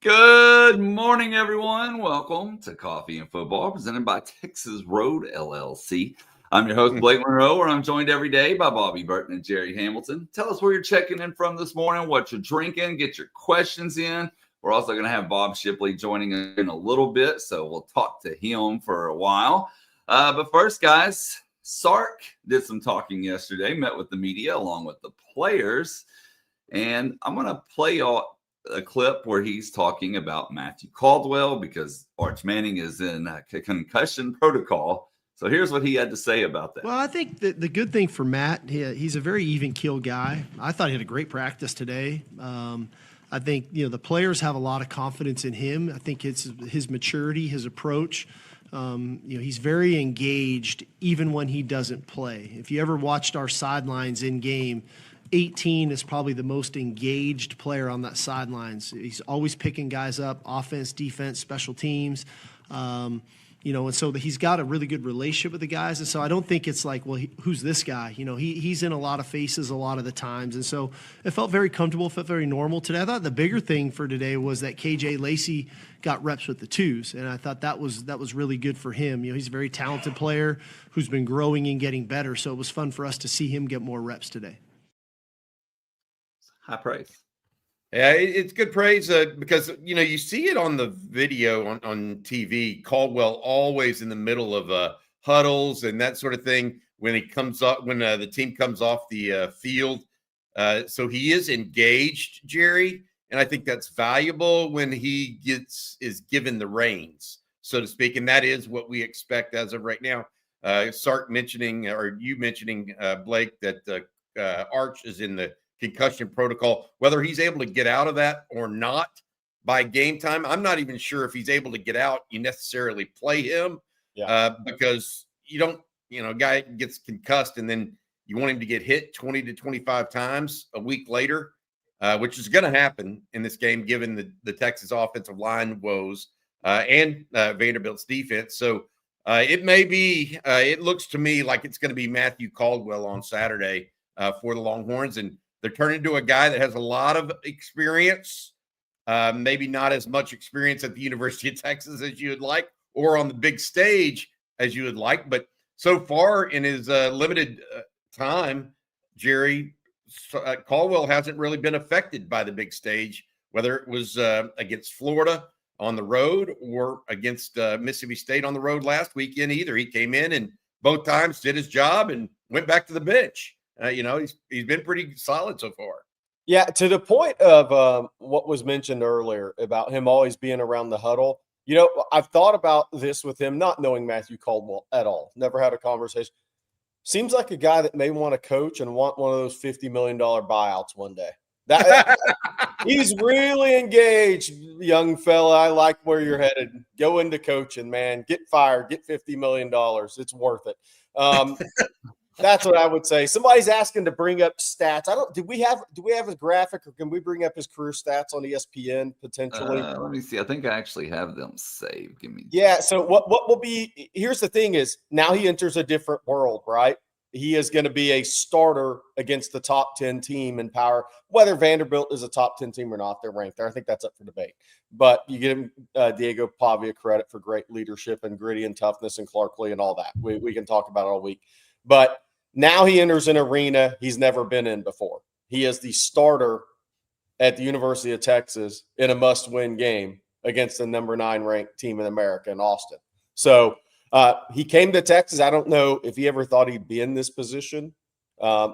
Good morning, everyone. Welcome to Coffee and Football, presented by Texas Road LLC. I'm your host, Blake Monroe, and I'm joined every day by Bobby Burton and Jerry Hamilton. Tell us where you're checking in from this morning, what you're drinking, get your questions in. We're also going to have Bob Shipley joining in a little bit, so we'll talk to him for a while. But first, guys, Sark did some talking yesterday, met with the media along with the players, and I'm going to play y'all a clip where he's talking about Matthew Caldwell because Arch Manning is in concussion protocol. So here's what he had to say about that. Well, I think the good thing for Matt, he's a very even-keeled guy. I thought he had a great practice today. I think, the players have a lot of confidence in him. I think it's his maturity, his approach. He's very engaged even when he doesn't play. If you ever watched our sidelines in game, 18 is probably the most engaged player on that sidelines. He's always picking guys up, offense, defense, special teams. And so he's got a really good relationship with the guys. And so I don't think it's like, well, who's this guy? He's in a lot of faces a lot of the times. And so it felt very comfortable, felt very normal today. I thought the bigger thing for today was that KJ Lacey got reps with the twos. And I thought that was really good for him. He's a very talented player who's been growing and getting better. So it was fun for us to see him get more reps today. High praise. Yeah, it's good praise because, you see it on the video on TV, Caldwell always in the middle of huddles and that sort of thing when he comes up, when the team comes off the field. So he is engaged, Jerry, and I think that's valuable when he is given the reins, so to speak, and that is what we expect as of right now. Sark mentioning, or you mentioning, Blake, that Arch is in the concussion protocol. Whether he's able to get out of that or not by game time, I'm not even sure if he's able to get out. You necessarily play him because you don't, a guy gets concussed and then you want him to get hit 20 to 25 times a week later, which is going to happen in this game given the Texas offensive line woes and Vanderbilt's defense. So it may be, it looks to me like it's going to be Matthew Caldwell on Saturday for the Longhorns, and they're turning to a guy that has a lot of experience, maybe not as much experience at the University of Texas as you would like, or on the big stage as you would like. But so far in his limited time, Jerry, Caldwell hasn't really been affected by the big stage, whether it was against Florida on the road or against Mississippi State on the road last weekend either. He came in and both times did his job and went back to the bench. He's been pretty solid so far. Yeah, to the point of what was mentioned earlier about him always being around the huddle. I've thought about this with him, not knowing Matthew Caldwell at all. Never had a conversation. Seems like a guy that may want to coach and want one of those $50 million buyouts one day. He's really engaged, young fella. I like where you're headed. Go into coaching, man. Get fired. Get $50 million. It's worth it. That's what I would say. Somebody's asking to bring up stats. Do we have a graphic, or can we bring up his career stats on ESPN potentially? Let me see. I think I actually have them saved. So what will be, here's the thing is, now he enters a different world, right? He is going to be a starter against the top 10 team in power. Whether Vanderbilt is a top 10 team or not, they're ranked there. I think that's up for debate. But you give him Diego Pavia credit for great leadership and gritty and toughness and Clarkley and all that. We can talk about it all week. But now he enters an arena he's never been in before. He is the starter at the University of Texas in a must-win game against the number 9 ranked team in America in Austin. So he came to Texas. I don't know if he ever thought he'd be in this position. I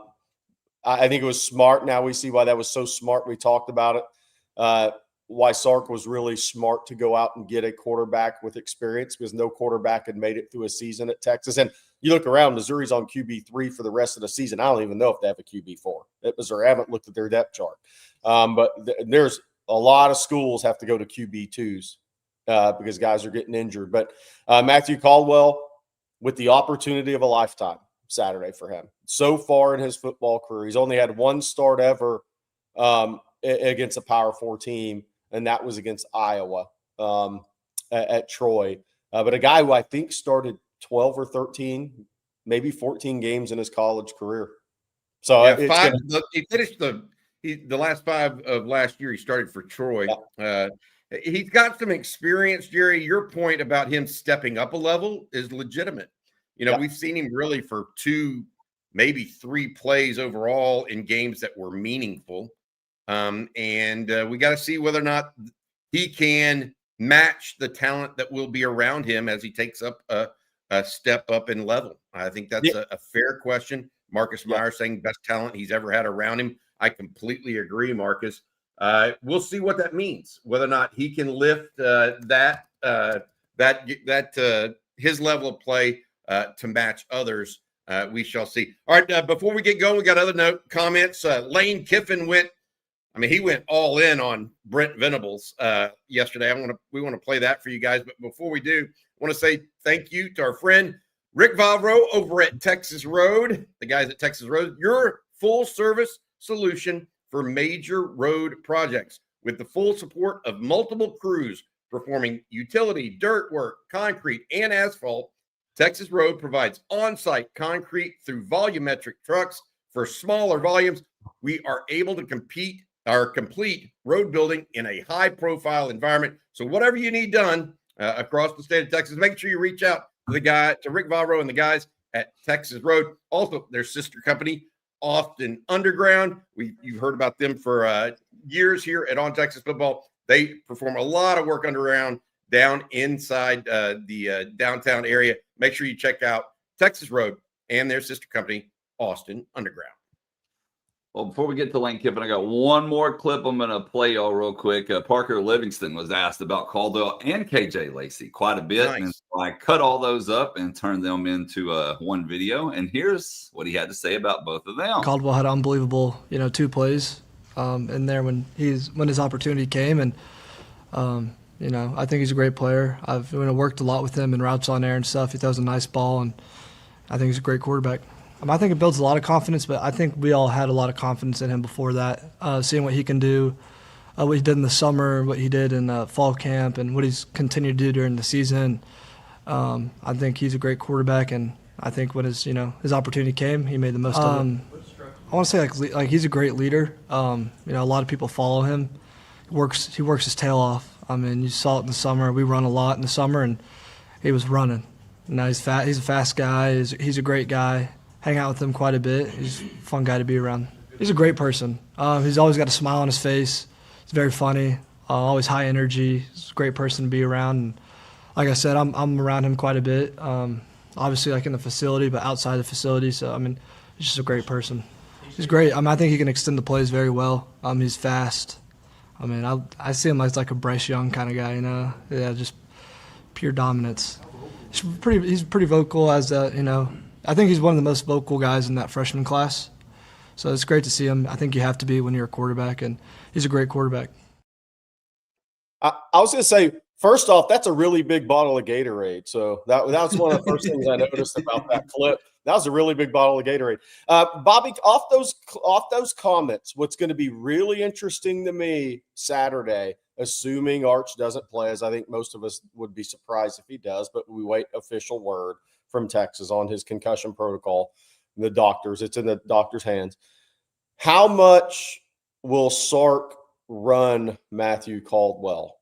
think it was smart. Now we see why that was so smart. We talked about it. Why Sark was really smart to go out and get a quarterback with experience, because no quarterback had made it through a season at Texas. And you look around, Missouri's on QB3 for the rest of the season. I don't even know if they have a QB4 at Missouri. I haven't looked at their depth chart. But there's a lot of schools have to go to QB2s because guys are getting injured. But Matthew Caldwell, with the opportunity of a lifetime Saturday for him. So far in his football career, he's only had one start ever against a Power 4 team, and that was against Iowa at Troy. But a guy who I think started 12 or 13, maybe 14 games in his college career. So he the last 5 of last year, he started for Troy. He's got some experience, Jerry. Your point about him stepping up a level is legitimate. We've seen him really for 2, maybe 3 plays overall in games that were meaningful. And we got to see whether or not he can match the talent that will be around him as he takes up a step up in level. I think that's a fair question. Marcus Myers saying best talent he's ever had around him. I completely agree, Marcus. We'll see what that means, whether or not he can lift his level of play to match others. We shall see. All right, before we get going, we got other comments. Lane Kiffin went all in on Brent Venables yesterday. We want to play that for you guys. But before we do, I want to say thank you to our friend Rick Valro over at Texas Road, the guys at Texas Road, your full service solution for major road projects with the full support of multiple crews performing utility, dirt work, concrete, and asphalt. Texas Road provides on-site concrete through volumetric trucks for smaller volumes. We are able to complete road building in a high-profile environment. So whatever you need done across the state of Texas, make sure you reach out to Rick Valro and the guys at Texas Road. Also, their sister company, Austin Underground. You've heard about them for years here at On Texas Football. They perform a lot of work underground down inside the downtown area. Make sure you check out Texas Road and their sister company, Austin Underground. Well, before we get to Lane Kiffin, I got one more clip I'm going to play y'all real quick. Parker Livingston was asked about Caldwell and KJ Lacey quite a bit. Nice. And so I cut all those up and turned them into one video. And here's what he had to say about both of them. Caldwell had unbelievable, 2 plays in there when his opportunity came. And, I think he's a great player. I've worked a lot with him in routes on air and stuff. He throws a nice ball, and I think he's a great quarterback. I think it builds a lot of confidence, but I think we all had a lot of confidence in him before that, seeing what he can do, what he did in the summer, what he did in fall camp, and what he's continued to do during the season. I think he's a great quarterback, and I think when his opportunity came, he made the most of it. I want to say like he's a great leader. A lot of people follow him. He works his tail off. You saw it in the summer. We run a lot in the summer, and he was running. Now he's fat. He's a fast guy. He's a great guy. Hang out with him quite a bit. He's a fun guy to be around. He's a great person. He's always got a smile on his face. He's very funny, always high energy. He's a great person to be around. And like I said, I'm around him quite a bit, obviously like in the facility, but outside the facility. So, he's just a great person. He's great. I think he can extend the plays very well. He's fast. I see him as like a Bryce Young kind of guy, Yeah, just pure dominance. He's pretty vocal I think he's one of the most vocal guys in that freshman class. So it's great to see him. I think you have to be when you're a quarterback, and he's a great quarterback. I was going to say, first off, that's a really big bottle of Gatorade. So that was one of the first things I noticed about that clip. That was a really big bottle of Gatorade. Bobby, off those comments, what's going to be really interesting to me Saturday, assuming Arch doesn't play, as I think most of us would be surprised if he does, but we wait official word from Texas on his concussion protocol. The doctors, it's in the doctor's hands. How much will Sark run Matthew Caldwell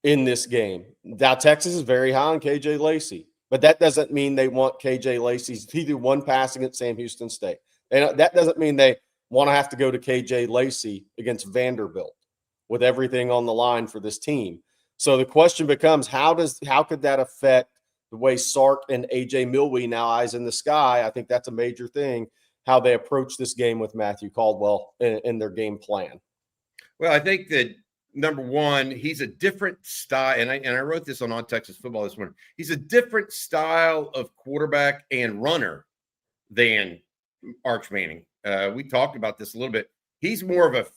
in this game? Now, Texas is very high on KJ Lacey, but that doesn't mean they want KJ Lacey's. He threw 1 pass against Sam Houston State. And that doesn't mean they want to have to go to KJ Lacey against Vanderbilt with everything on the line for this team. So the question becomes, how could that affect the way Sark and AJ Milwee, now eyes in the sky? I think that's a major thing, how they approach this game with Matthew Caldwell in their game plan. Well, I think that number one, he's a different style, and I wrote this on Texas Football this morning. He's a different style of quarterback and runner than Arch Manning. We talked about this a little bit. He's more of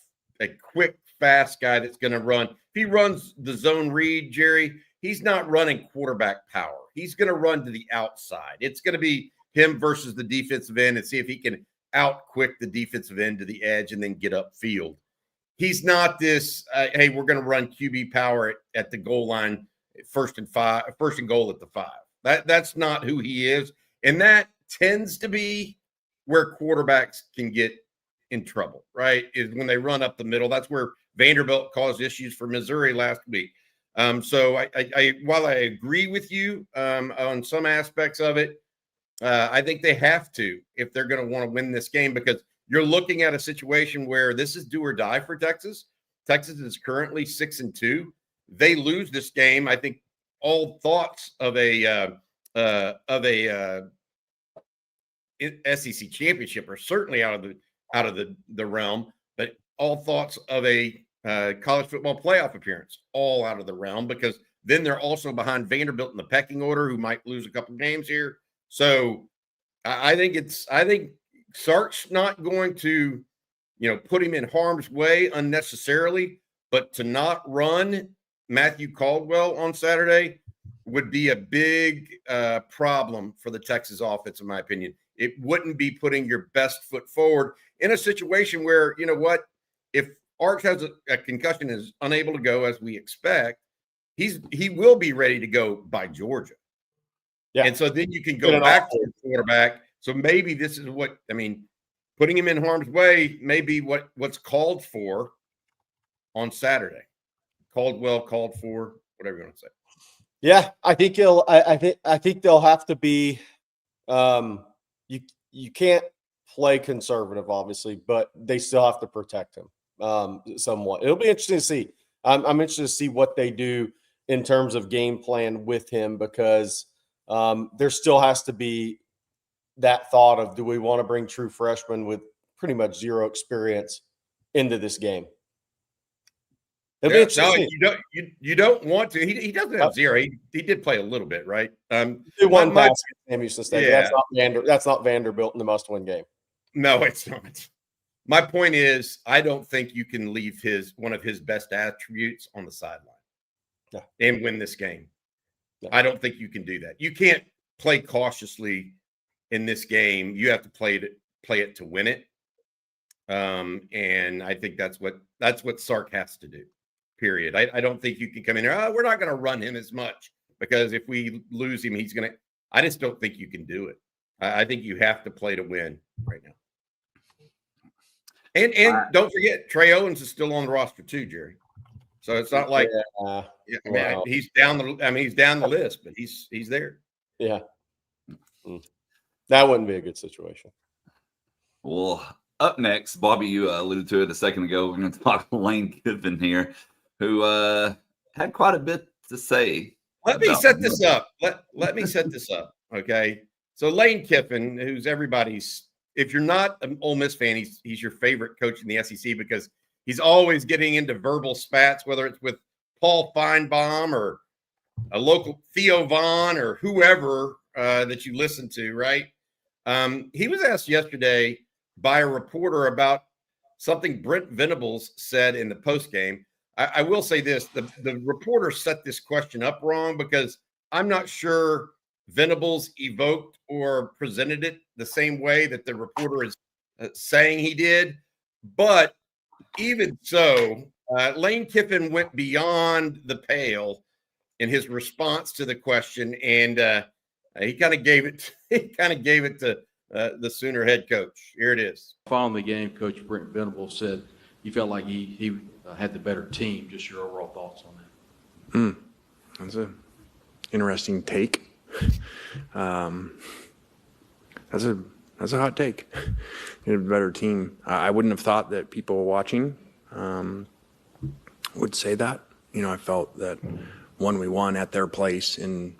a quick, fast guy that's going to run. If he runs the zone read, Jerry, he's not running quarterback power. He's going to run to the outside. It's going to be him versus the defensive end and see if he can out-quick the defensive end to the edge and then get upfield. He's not this, hey, we're going to run QB power at the goal line, first and goal at the 5. That's not who he is. And that tends to be where quarterbacks can get in trouble, right? Is when they run up the middle. That's where Vanderbilt caused issues for Missouri last week. So while I agree with you on some aspects of it, I think they have to if they're going to want to win this game, because you're looking at a situation where this is do or die for Texas. Texas is currently 6-2. They lose this game, I think all thoughts of a SEC championship are certainly out of the realm, but all thoughts of a college football playoff appearance all out of the realm, because then they're also behind Vanderbilt in the pecking order, who might lose a couple games here. So I think Sark's not going to, put him in harm's way unnecessarily, but to not run Matthew Caldwell on Saturday would be a big problem for the Texas offense, in my opinion. It wouldn't be putting your best foot forward in a situation where, if Arch has a concussion and is unable to go as we expect, he will be ready to go by Georgia. Yeah. And so then you can go back to your quarterback. So maybe this is putting him in harm's way may be what's called for on Saturday. Caldwell called for, whatever you want to say. Yeah, I think I think they'll have to be you can't play conservative, obviously, but they still have to protect him somewhat. It'll be interesting to see. I'm interested to see what they do in terms of game plan with him, because there still has to be that thought of, do we want to bring true freshmen with pretty much zero experience into this game? It'll be interesting. No, you don't want to. He doesn't have zero. He did play a little bit, right? One pass at Houston State. Yeah. That's not Vanderbilt in the must-win game. No, it's not. My point is, I don't think you can leave one of his best attributes on the sideline and win this game. Yeah. I don't think you can do that. You can't play cautiously in this game. You have to play it to win it. And I think that's what Sark has to do. Period. I don't think you can come in here. We're not going to run him as much, because if we lose him, he's going to. I just don't think you can do it. I think you have to play to win right now. And don't forget, Trey Owens is still on the roster too, Jerry. So it's not like he's down the list, but he's there. Yeah, that wouldn't be a good situation. Well, up next, Bobby, you alluded to it a second ago. We're going to talk Lane Kiffin here, who had quite a bit to say. Let me set this up. Let me set this up. Okay. So Lane Kiffin, who's everybody's, if you're not an Ole Miss fan, he's your favorite coach in the SEC, because he's always getting into verbal spats, whether it's with Paul Feinbaum or a local Theo Vaughn or whoever that you listen to, right? He was asked yesterday by a reporter about something Brent Venables said in the postgame. I will say this, the reporter set this question up wrong, because I'm not sure Venables evoked or presented it the same way that the reporter is saying he did. But even so, Lane Kiffin went beyond the pale in his response to the question, and he kind of gave it to the Sooner head coach. Here it is. Following the game, Coach Brent Venables said he felt like he had the better team. Just your overall thoughts on that? That's an interesting take. That's a hot take. You have a better team. I wouldn't have thought that people watching would say that. I felt that we won at their place in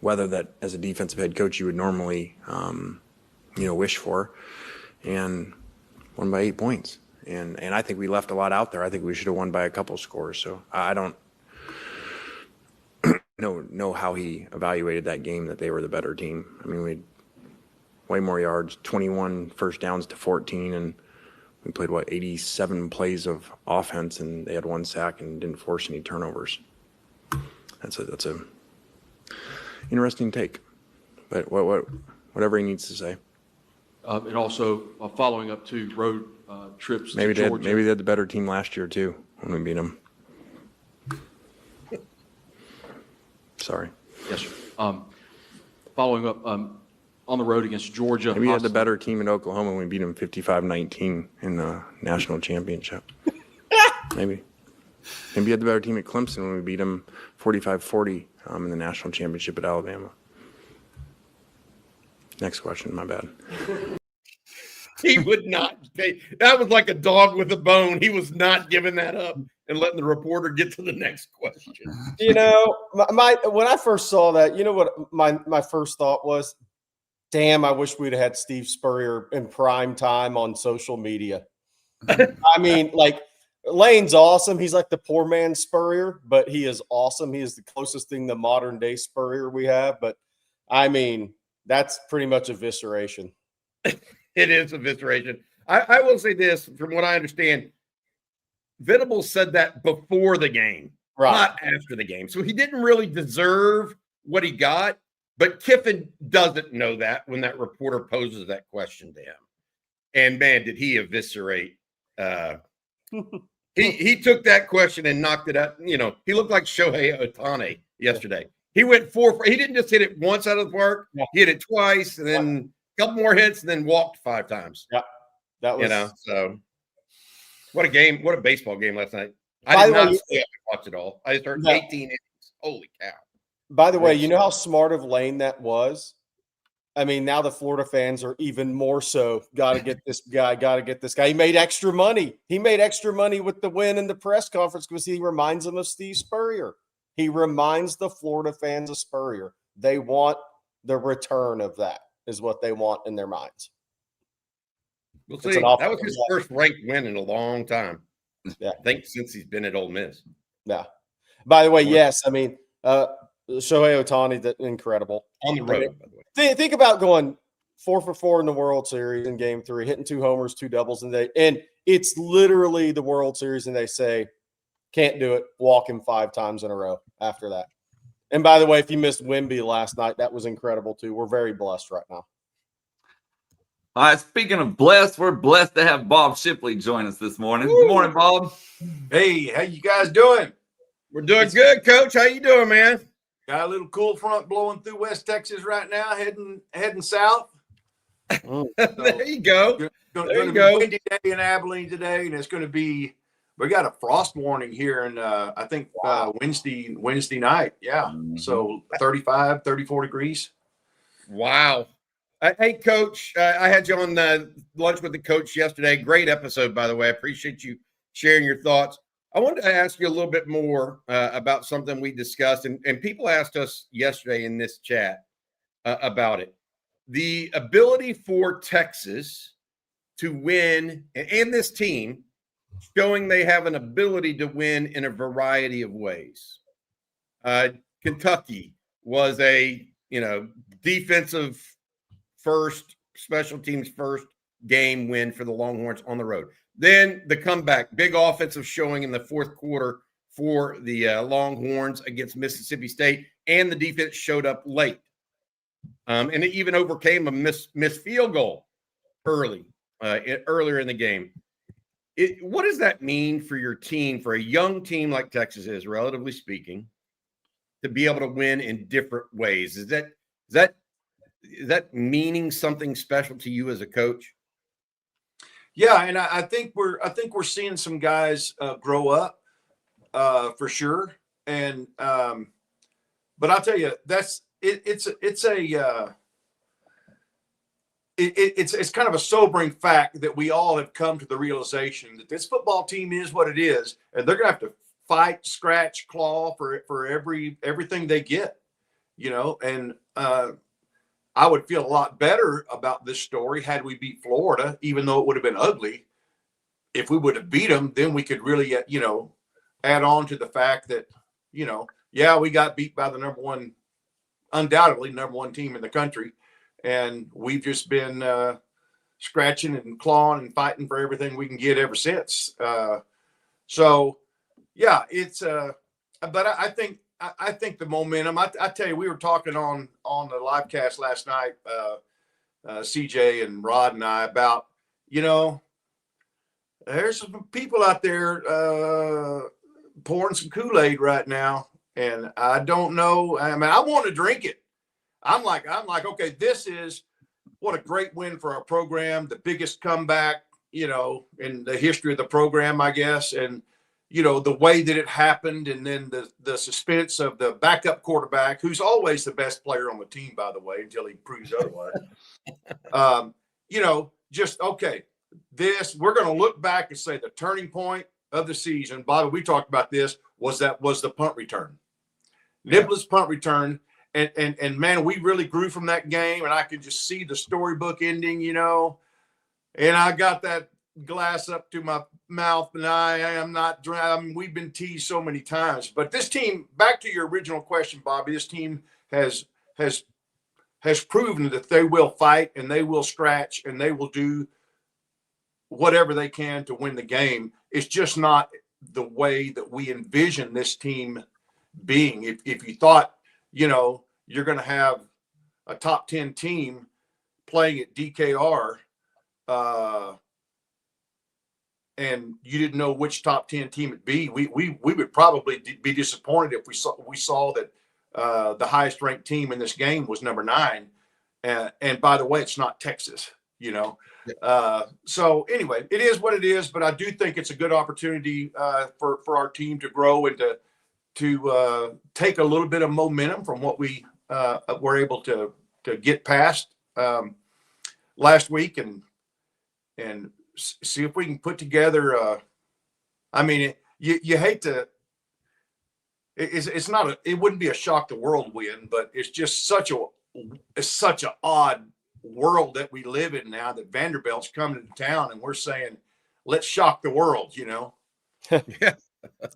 weather that as a defensive head coach you would normally wish for, and won by 8 points. And I think we left a lot out there. I think we should have won by a couple scores. So I don't know how he evaluated that game, that they were the better team. We had way more yards, 21 first downs to 14, and we played 87 plays of offense, and they had 1 sack and didn't force any turnovers. That's a interesting take, but whatever he needs to say. And also following up to road trips maybe to Georgia. Maybe they had the better team last year too when we beat them. Sorry. Yes, sir. Following up, on the road against Georgia. Maybe we had the better team in Oklahoma when we beat them 55-19 in the national championship. Maybe you had the better team at Clemson when we beat them 45-40 in the national championship at Alabama. Next question, my bad. He would not pay. That was like a dog with a bone. He was not giving that up and letting the reporter get to the next question. You know, when I first saw that, you know what my first thought was? Damn, I wish we'd have had Steve Spurrier in prime time on social media. I mean, like, Lane's awesome. He's like the poor man's Spurrier, but he is awesome. He is the closest thing to modern day Spurrier we have. But I mean, that's pretty much evisceration. It is evisceration. I will say this, from what I understand, Venables said that before the game, not after the game. So he didn't really deserve what he got. But Kiffin doesn't know that when that reporter poses that question to him. And man, did he eviscerate. He took that question and knocked it out. You know, he looked like Shohei Ohtani yesterday. He went 4 for. He didn't just hit it once out of the park. He hit it twice, and then a couple more hits, and then walked 5 times. Yeah, that was. So what a game! What a baseball game last night. I did not stay up and watch it all. I just heard 18 innings. Holy cow! By the way, you know how smart of Lane that was? I mean, now the Florida fans are even more so, got to get this guy, got to get this guy. He made extra money. He made extra money with the win in the press conference because he reminds them of Steve Spurrier. He reminds the Florida fans of Spurrier. They want the return of that is what they want in their minds. We'll see. That was his first ranked win in a long time. Yeah. I think since he's been at Ole Miss. Yeah. By the way, yes, I mean, Shohei Ohtani, that incredible. On the road, by the way. Think about going 4 for 4 in the World Series in Game 3, hitting 2 homers, 2 doubles, and it's literally the World Series, and they say, can't do it, walk him 5 times in a row after that. And by the way, if you missed Wemby last night, that was incredible too. We're very blessed right now. All right, speaking of blessed, we're blessed to have Bob Shipley join us this morning. Good morning, Bob. Hey, how you guys doing? We're doing good, Coach. How you doing, man? Got a little cool front blowing through West Texas right now, heading south. There you go. Going to be a windy day in Abilene today, and it's going to be. We got a frost warning here, and I think Wednesday night. Yeah, so 35, 34 degrees. Wow. Hey, Coach, I had you on Lunch with the Coach yesterday. Great episode, by the way. I appreciate you sharing your thoughts. I wanted to ask you a little bit more about something we discussed, and people asked us yesterday in this chat about it. The ability for Texas to win, and this team, showing they have an ability to win in a variety of ways. Kentucky was a, defensive first, special teams first game win for the Longhorns on the road. Then the comeback, big offensive showing in the fourth quarter for the Longhorns against Mississippi State, and the defense showed up late. And it even overcame a missed field goal earlier in the game. What does that mean for your team, for a young team like Texas is, relatively speaking, to be able to win in different ways? Is that meaning something special to you as a coach? Yeah, and I think we're seeing some guys grow up for sure. And but I'll tell you, it's kind of a sobering fact that we all have come to the realization that this football team is what it is, and they're gonna have to fight, scratch, claw for everything they get, and I would feel a lot better about this story had we beat Florida, even though it would have been ugly. If we would have beat them, then we could really, add on to the fact that, we got beat by the undoubtedly number one team in the country. And we've just been scratching and clawing and fighting for everything we can get ever since. So, yeah, it's but I think the momentum. I tell you, we were talking on the live cast last night, CJ and Rod and I, about there's some people out there pouring some Kool-Aid right now, and I don't know. I mean, I want to drink it. I'm like, okay, this is what a great win for our program, the biggest comeback, in the history of the program, I guess. And, the way that it happened, and then the suspense of the backup quarterback, who's always the best player on the team, by the way, until he proves otherwise. Just, okay, we're going to look back and say the turning point of the season, Bobby, we talked about this, was the punt return. Nibley's punt return. And man, we really grew from that game, and I could just see the storybook ending, and I got that glass up to my mouth, and I am not dry. I mean, we've been teased so many times, but this team, back to your original question, Bobby, this team has proven that they will fight, and they will scratch, and they will do whatever they can to win the game. It's just not the way that we envision this team being. If you thought, you're going to have a top 10 team playing at DKR, and you didn't know which top 10 team it'd be, we would probably be disappointed if we saw that the highest ranked team in this game was number 9. And by the way, it's not Texas, So anyway, it is what it is, but I do think it's a good opportunity for our team to grow and to take a little bit of momentum from what we were able to get past last week, and see if we can put together. I mean, you hate to. It's not a. It wouldn't be a shock the world win, but it's just such an odd world that we live in now, that Vanderbilt's coming to town and we're saying, let's shock the world. Yeah.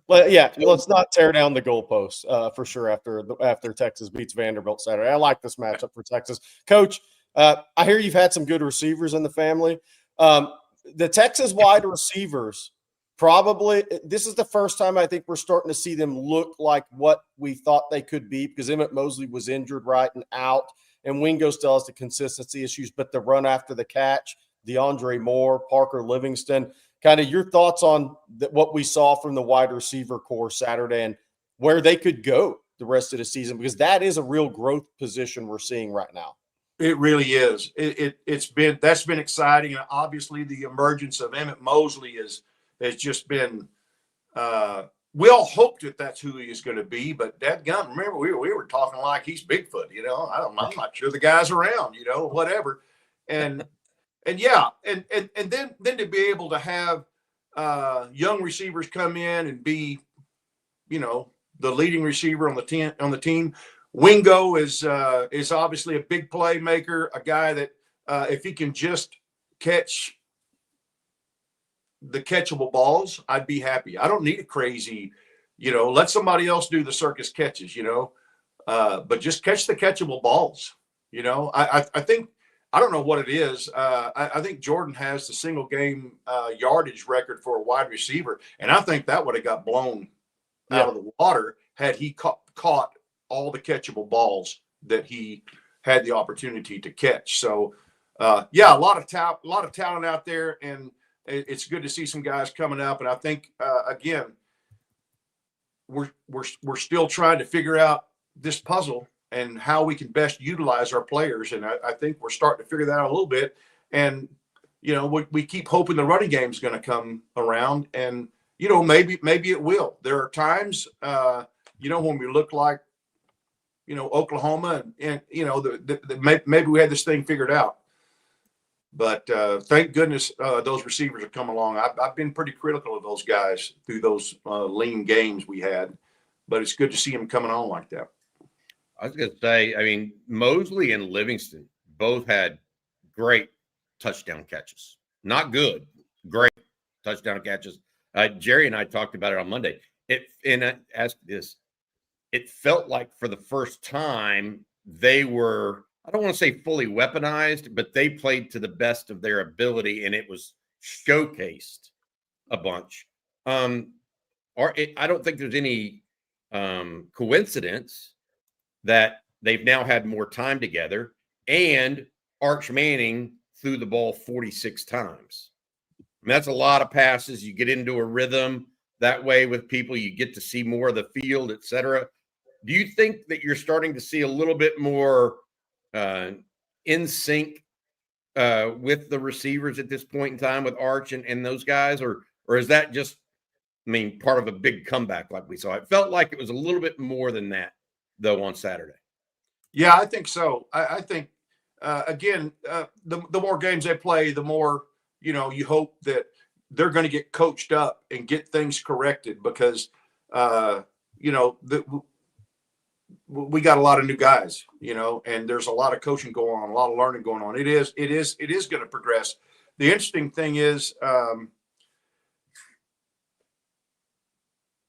Well, yeah, let's not tear down the goalposts for sure after Texas beats Vanderbilt Saturday. I like this matchup for Texas. Coach, I hear you've had some good receivers in the family. The Texas wide receivers, probably this is the first time I think we're starting to see them look like what we thought they could be, because Emmett Mosley was injured and out, and Wingo still has the consistency issues, but the run after the catch, DeAndre Moore, Parker Livingston, kind of your thoughts on what we saw from the wide receiver core Saturday and where they could go the rest of the season, because that is a real growth position we're seeing right now. It really is. That's been exciting. And obviously the emergence of Emmett Mosley has just been, we all hoped that that's who he is going to be, but dadgum, remember we were talking like he's Bigfoot, I'm not sure the guy's around, whatever. And yeah, and then to be able to have young receivers come in and be, the leading receiver on the team. Wingo is obviously a big playmaker, a guy that if he can just catch the catchable balls, I'd be happy. I don't need a crazy, let somebody else do the circus catches, but just catch the catchable balls. I think, I don't know what it is. I think Jordan has the single game yardage record for a wide receiver, and I think that would have got blown out of the water had he caught all the catchable balls that he had the opportunity to catch. So, a lot of talent out there, and it's good to see some guys coming up. And I think again, we're still trying to figure out this puzzle and how we can best utilize our players. And I think we're starting to figure that out a little bit. And, we keep hoping the running game is going to come around, and, maybe it will. There are times, when we look like, Oklahoma and maybe we had this thing figured out, but thank goodness those receivers have come along. I've been pretty critical of those guys through those lean games we had, but it's good to see them coming on like that. I was going to say, Mosley and Livingston both had great touchdown catches. Not good, great touchdown catches. Jerry and I talked about it on Monday. It felt like for the first time they were, I don't want to say fully weaponized, but they played to the best of their ability, and it was showcased a bunch. I don't think there's any coincidence that they've now had more time together, and Arch Manning threw the ball 46 times. That's a lot of passes. You get into a rhythm that way with people. You get to see more of the field, et cetera. Do you think that you're starting to see a little bit more in sync with the receivers at this point in time with Arch and those guys, or is that just, I mean, part of a big comeback like we saw? It felt like it was a little bit more than that, though, on Saturday. Yeah, I think so. I think, again, the more games they play, the more, you hope that they're going to get coached up and get things corrected because, we got a lot of new guys, and there's a lot of coaching going on, a lot of learning going on. It is going to progress. The interesting thing is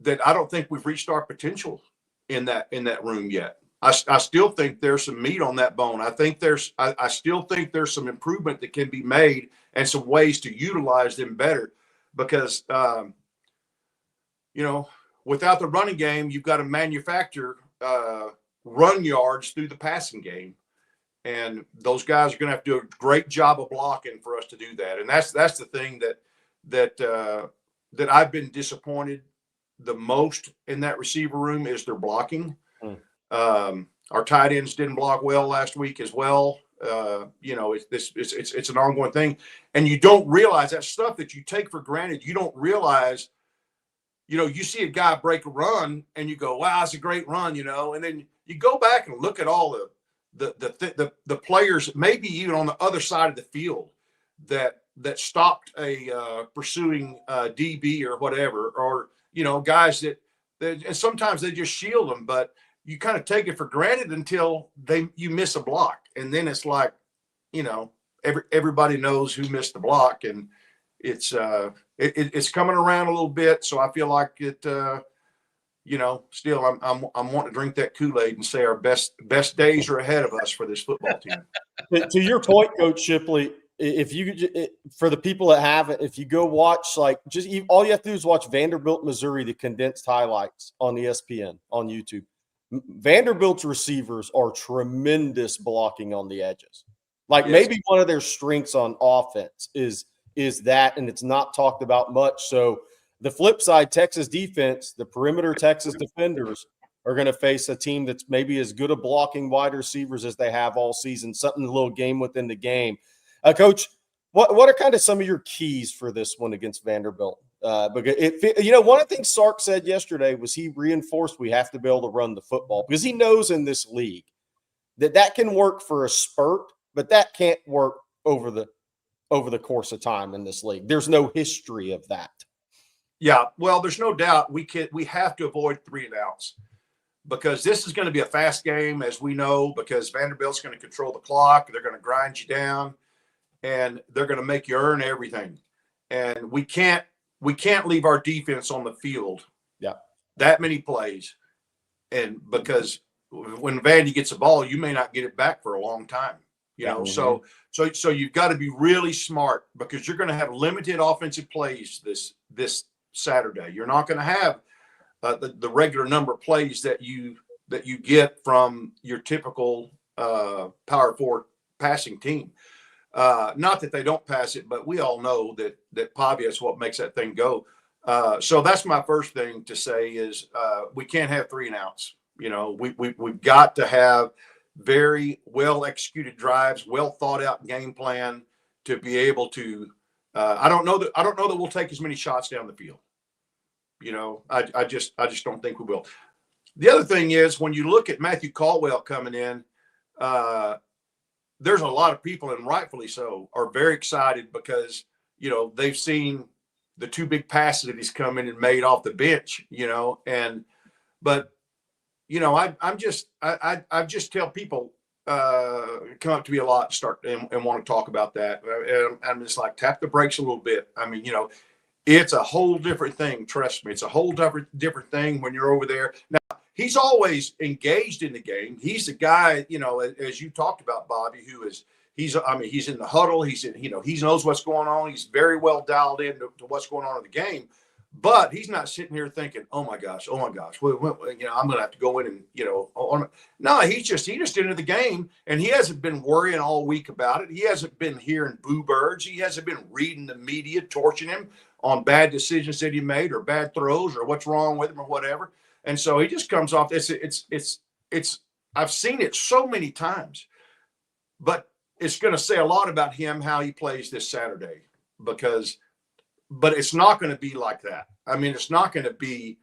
that I don't think we've reached our potential in that room yet. I still think there's some meat on that bone. I still think there's some improvement that can be made and some ways to utilize them better because, without the running game, you've got to manufacture run yards through the passing game. And those guys are going to have to do a great job of blocking for us to do that. And that's the thing that I've been disappointed the most in that receiver room is their blocking. Our tight ends didn't block well last week as well. It's an ongoing thing, and you don't realize that stuff that you take for granted. You don't realize, you see a guy break a run and you go, wow, it's a great run, and then you go back and look at all the players, maybe even on the other side of the field that stopped a pursuing DB or whatever, or, guys that and sometimes they just shield them, but you kind of take it for granted until you miss a block. And then it's like, everybody knows who missed the block, and it's coming around a little bit. So I feel like it, still I'm wanting to drink that Kool-Aid and say our best days are ahead of us for this football team. To your point, Coach Shipley, for the people that haven't, if you go watch, all you have to do is watch Vanderbilt, Missouri, the condensed highlights on ESPN on YouTube. Vanderbilt's receivers are tremendous blocking on the edges. Yes. Maybe one of their strengths on offense is that, and it's not talked about much. So the flip side, Texas defense, the perimeter Texas defenders are going to face a team that's maybe as good at blocking wide receivers as they have all season, something a little game within the game. Coach, what are kind of some of your keys for this one against Vanderbilt? Because one of the things Sark said yesterday was he reinforced we have to be able to run the football because he knows in this league that can work for a spurt, but that can't work over the course of time in this league. There's no history of that. Yeah, well, there's no doubt we have to avoid 3 and outs because this is going to be a fast game, as we know, because Vanderbilt's going to control the clock. They're going to grind you down, and they're going to make you earn everything. And we can't leave our defense on the field. Yeah, that many plays, and because when Vandy gets the ball, you may not get it back for a long time. So you've got to be really smart because you're going to have limited offensive plays this Saturday. You're not going to have the regular number of plays that you get from your typical Power 4 passing team. Not that they don't pass it, but we all know that Pavia is what makes that thing go. So that's my first thing to say is we can't have 3 and outs. We've got to have very well executed drives, well thought out game plan to be able to. I don't know that we'll take as many shots down the field. I just don't think we will. The other thing is when you look at Matthew Caldwell coming in, there's a lot of people, and rightfully so, are very excited because they've seen the 2 big passes that he's come in and made off the bench. I just tell people come up to me a lot and want to talk about that. And I'm just like, tap the brakes a little bit. I mean, it's a whole different thing. Trust me, it's a whole different thing when you're over there. Now, he's always engaged in the game. He's the guy, as you talked about, Bobby, he's in the huddle. He knows what's going on. He's very well dialed in to what's going on in the game. But he's not sitting here thinking, oh my gosh, I'm going to have to go in and, no, he just entered the game, and he hasn't been worrying all week about it. He hasn't been hearing boo birds. He hasn't been reading the media, torching him on bad decisions that he made or bad throws or what's wrong with him or whatever. And so he just comes off. I've seen it so many times, but it's going to say a lot about him how he plays this Saturday, but it's not going to be like that. I mean, it's not going to be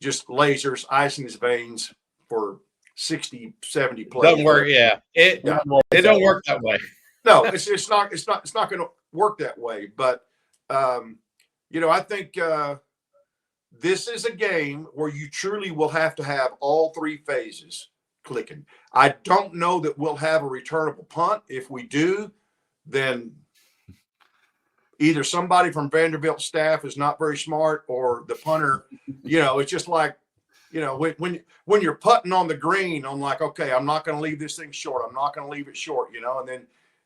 just lasers, ice in his veins for 60, 70 plays. Doesn't work. Yeah, it don't work that way. No, it's not going to work that way. But I think this is a game where you truly will have to have all three phases clicking. I don't know that we'll have a returnable punt. If we do, then either somebody from Vanderbilt staff is not very smart, or the punter, it's just like, when you're putting on the green, I'm like, okay, I'm not going to leave this thing short. I'm not going to leave it short,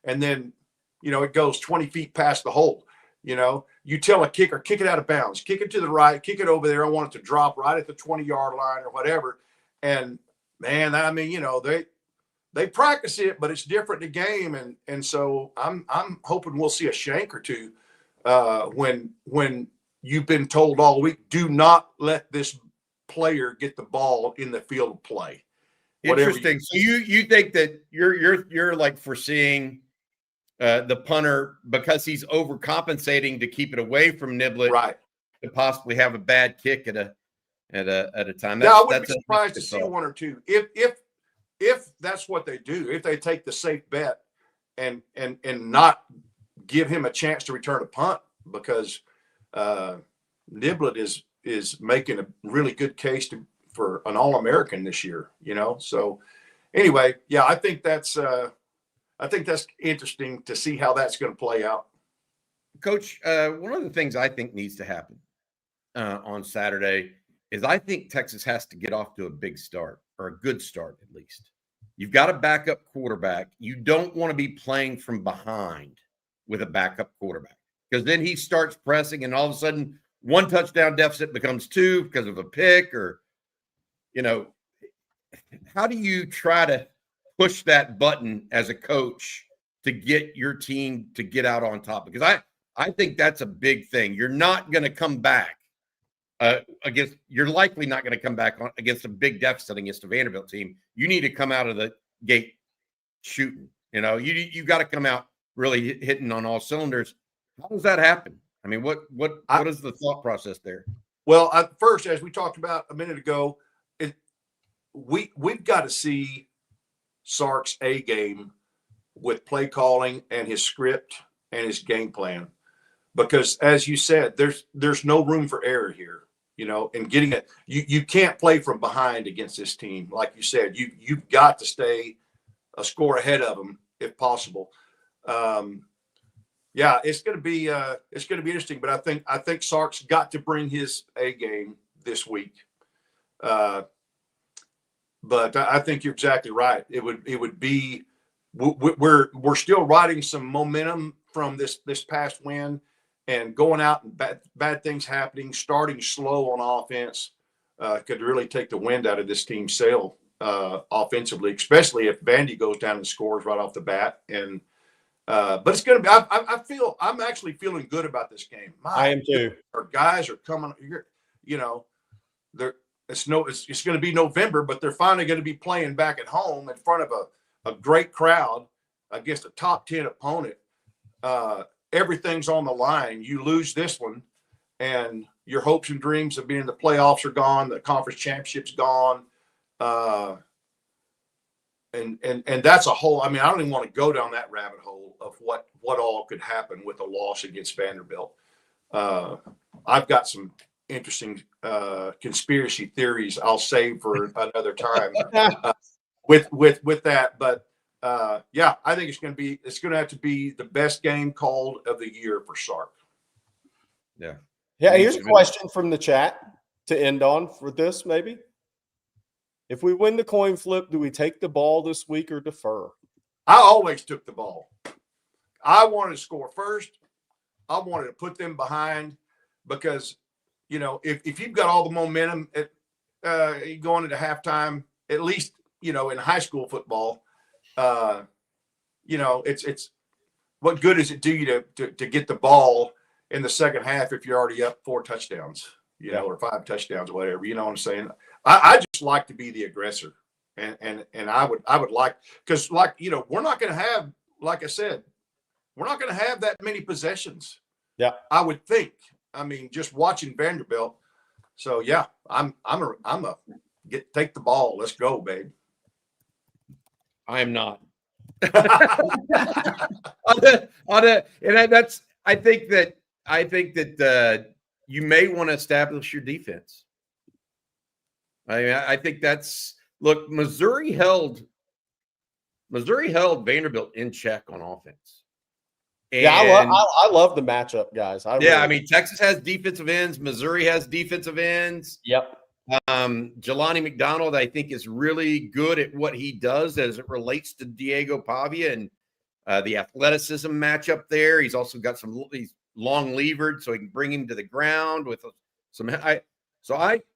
and then it goes 20 feet past the hole. You tell a kicker, kick it out of bounds, kick it to the right, kick it over there. I want it to drop right at the 20-yard line or whatever. And man, I mean, they practice it, but it's different in the game. And so I'm hoping we'll see a shank or two when you've been told all week, do not let this player get the ball in the field of play. Interesting. So you think that you're like foreseeing the punter, because he's overcompensating to keep it away from Niblett, right, to possibly have a bad kick at a time. I wouldn't be surprised to see one or two if that's what they do. If they take the safe bet and not give him a chance to return a punt, because Niblett is making a really good case for an All-American this year. So anyway, yeah, I think that's interesting to see how that's going to play out. Coach, one of the things I think needs to happen on Saturday is I think Texas has to get off to a big start, or a good start at least. You've got a backup quarterback. You don't want to be playing from behind with a backup quarterback, because then he starts pressing and all of a sudden one touchdown deficit becomes two because of a pick, or, how do you try to push that button as a coach to get your team to get out on top? Because I think that's a big thing. You're not going to come back you're likely not going to come back against a big deficit against a Vanderbilt team. You need to come out of the gate shooting. You got to come out really hitting on all cylinders. How does that happen? I mean, what is the thought process there? Well, first, as we talked about a minute ago, we've got to see Sark's A game with play calling and his script and his game plan, because as you said, there's no room for error here. And getting it, you can't play from behind against this team. Like you said, you've got to stay a score ahead of them if possible. Yeah, it's going to be interesting. But I think Sark's got to bring his A game this week. But I think you're exactly right. It would be, we're still riding some momentum from this past win, and going out and bad things happening, starting slow on offense could really take the wind out of this team's sail offensively, especially if Vandy goes down and scores right off the bat. And but it's going to be. I'm actually feeling good about this game. I am too. Our guys are coming. It's going to be November, but they're finally going to be playing back at home in front of a great crowd against a top 10 opponent. Everything's on the line. You lose this one, and your hopes and dreams of being in the playoffs are gone. The conference championship's gone. And that's a whole, I mean, I don't even want to go down that rabbit hole of what all could happen with a loss against Vanderbilt. I've got some interesting conspiracy theories I'll save for another time with that. But yeah, I think it's going to have to be the best game called of the year for Sark. Yeah. Yeah. Here's a question from the chat to end on for this, maybe. If we win the coin flip, do we take the ball this week or defer? I always took the ball. I wanted to score first. I wanted to put them behind, because, if you've got all the momentum going into halftime, at least, in high school football, it's what good does it do you to get the ball in the second half if you're already up 4 touchdowns, or 5 touchdowns or whatever, you know what I'm saying? I just like to be the aggressor, and I would like, because we're not going to have like I said, we're not going to have that many possessions. Yeah, I would think. I mean, just watching Vanderbilt. So yeah, take the ball. Let's go, babe. I am not. I think that you may want to establish your defense. I think that's look. Missouri held Vanderbilt in check on offense. And, yeah, I love the matchup, guys. I mean, Texas has defensive ends. Missouri has defensive ends. Yep. Jelani McDonald, I think, is really good at what he does as it relates to Diego Pavia and the athleticism matchup there. He's also got he's long levered, so he can bring him to the ground with some.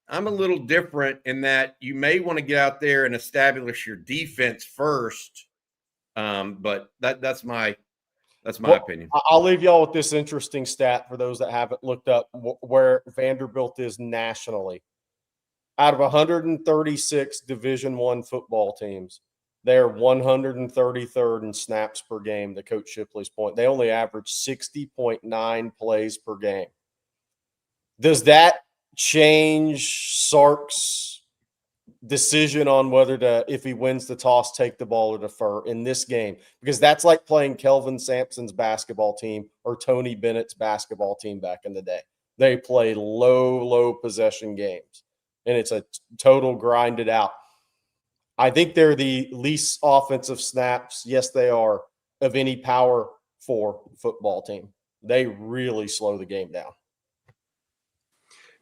I'm a little different in that you may want to get out there and establish your defense first. But that's my opinion. I'll leave y'all with this interesting stat for those that haven't looked up where Vanderbilt is nationally. Out of 136 Division I football teams, they're 133rd in snaps per game, to Coach Shipley's point. They only average 60.9 plays per game. Does that change Sark's decision on whether to, if he wins the toss, take the ball or defer in this game? Because that's like playing Kelvin Sampson's basketball team or Tony Bennett's basketball team back in the day. They play low possession games, and it's a total grinded out. I think they're the least offensive snaps, yes, they are, of any Power 4 football team. They really slow the game down.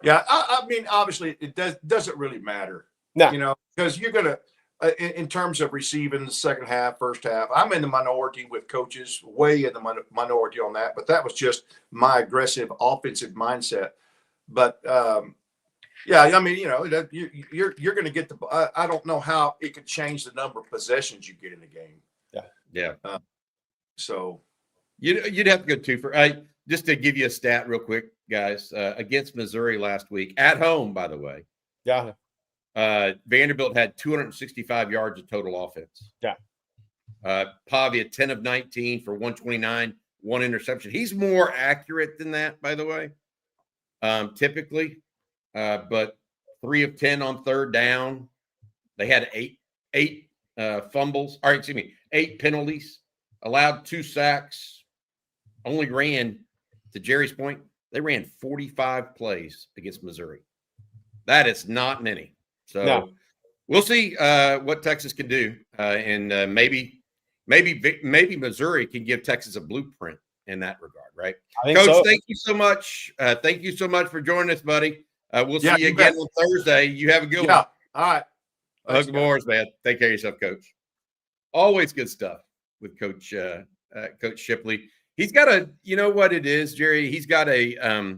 Yeah, I mean, obviously, it doesn't really matter. No. You know, because you're going to, in terms of receiving the second half, first half, I'm in the minority with coaches, way in the minority on that. But that was just my aggressive offensive mindset. But, yeah, I mean, you know, you're going to get the. I don't know how it could change the number of possessions you get in the game. Yeah. So You'd have to go two for just to give you a stat real quick, guys. Against Missouri last week at home, by the way. Yeah. Vanderbilt had 265 yards of total offense. Yeah. Pavia 10 of 19 for 129, one interception. He's more accurate than that, by the way. Typically. But 3 of 10 on third down. They had eight fumbles, or excuse me, 8 penalties, allowed 2 sacks, only ran, to Jerry's point, they ran 45 plays against Missouri. That is not many. So we'll see what Texas can do. And maybe Missouri can give Texas a blueprint in that regard, right? Coach, thank you so much. Thank you so much for joining us, buddy. We'll see you again on Thursday. You have a good one. All right. Hug the boys, man. Take care of yourself, Coach. Always good stuff with Coach Shipley. He's got a, you know what it is, Jerry? He's got a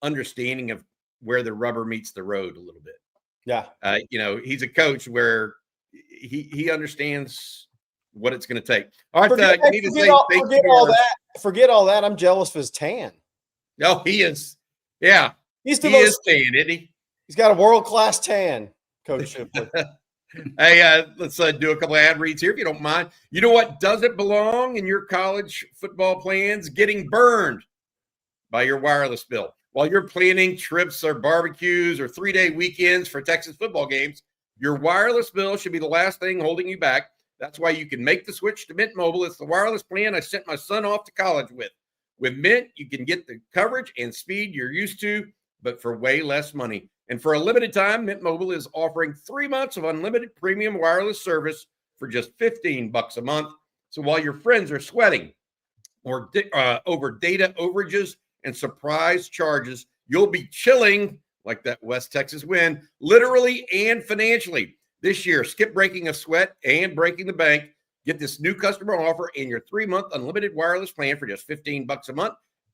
understanding of where the rubber meets the road a little bit. Yeah. You know, he's a coach where he understands what it's going to take. All right. Forget all that. I'm jealous of his tan. No, he is. Yeah. He is tan, isn't he? He's got a world-class tan, Coach Shipley. Hey, let's do a couple of ad reads here, if you don't mind. You know what doesn't belong in your college football plans? Getting burned by your wireless bill. While you're planning trips or barbecues or 3-day weekends for Texas football games, your wireless bill should be the last thing holding you back. That's why you can make the switch to Mint Mobile. It's the wireless plan I sent my son off to college with. With Mint, you can get the coverage and speed you're used to, but for way less money. And for a limited time, Mint Mobile is offering 3 months of unlimited premium wireless service for just $15 a month. So while your friends are sweating or over data overages and surprise charges, you'll be chilling like that West Texas wind, literally and financially. This year, skip breaking a sweat and breaking the bank. Get this new customer offer in your 3-month unlimited wireless plan for just $15 a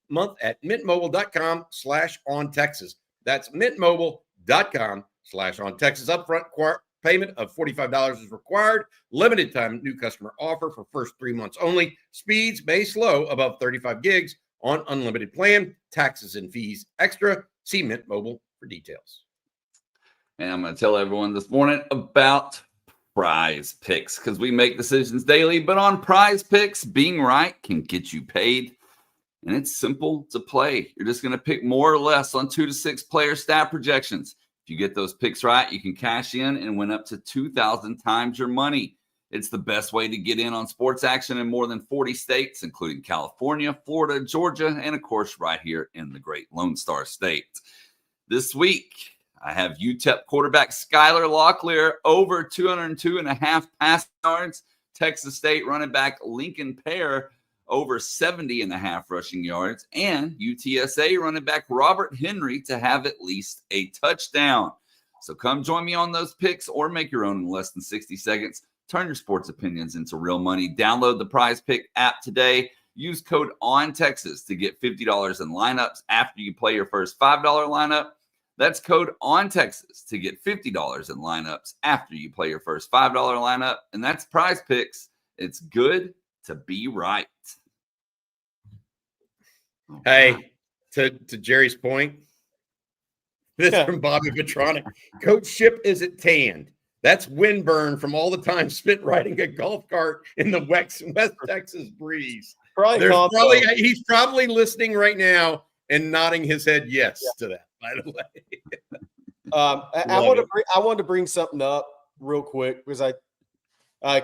month at mintmobile.com/ontexas. That's mintmobile.com/ontexas. Upfront payment of $45 is required. Limited time new customer offer for first 3 months only. Speeds may slow above 35 gigs on unlimited plan. Taxes and fees extra. See Mint Mobile for details. And I'm going to tell everyone this morning about Prize Picks, because we make decisions daily, but on Prize Picks, being right can get you paid. And it's simple to play. You're just going to pick more or less on 2 to 6 player stat projections. If you get those picks right, you can cash in and win up to 2,000 times your money. It's the best way to get in on sports action in more than 40 states, including California, Florida, Georgia, and of course, right here in the great Lone Star State. This week, I have UTEP quarterback Skylar Locklear over 202.5 passing yards. Texas State running back Lincoln Pear over 70.5 rushing yards. And UTSA running back Robert Henry to have at least a touchdown. So come join me on those picks or make your own in less than 60 seconds. Turn your sports opinions into real money. Download the Prize Pick app today. Use code ONTEXAS to get $50 in lineups after you play your first $5 lineup. That's code ONTEXAS to get $50 in lineups after you play your first $5 lineup. And that's Prize Picks. It's good to be right. Hey, to Jerry's point, this from Bobby Petronic. Coach Ship isn't tanned. That's windburn from all the time spent riding a golf cart in the West Texas breeze. He's probably listening right now and nodding his head yes to that, by the way. I wanted to bring something up real quick because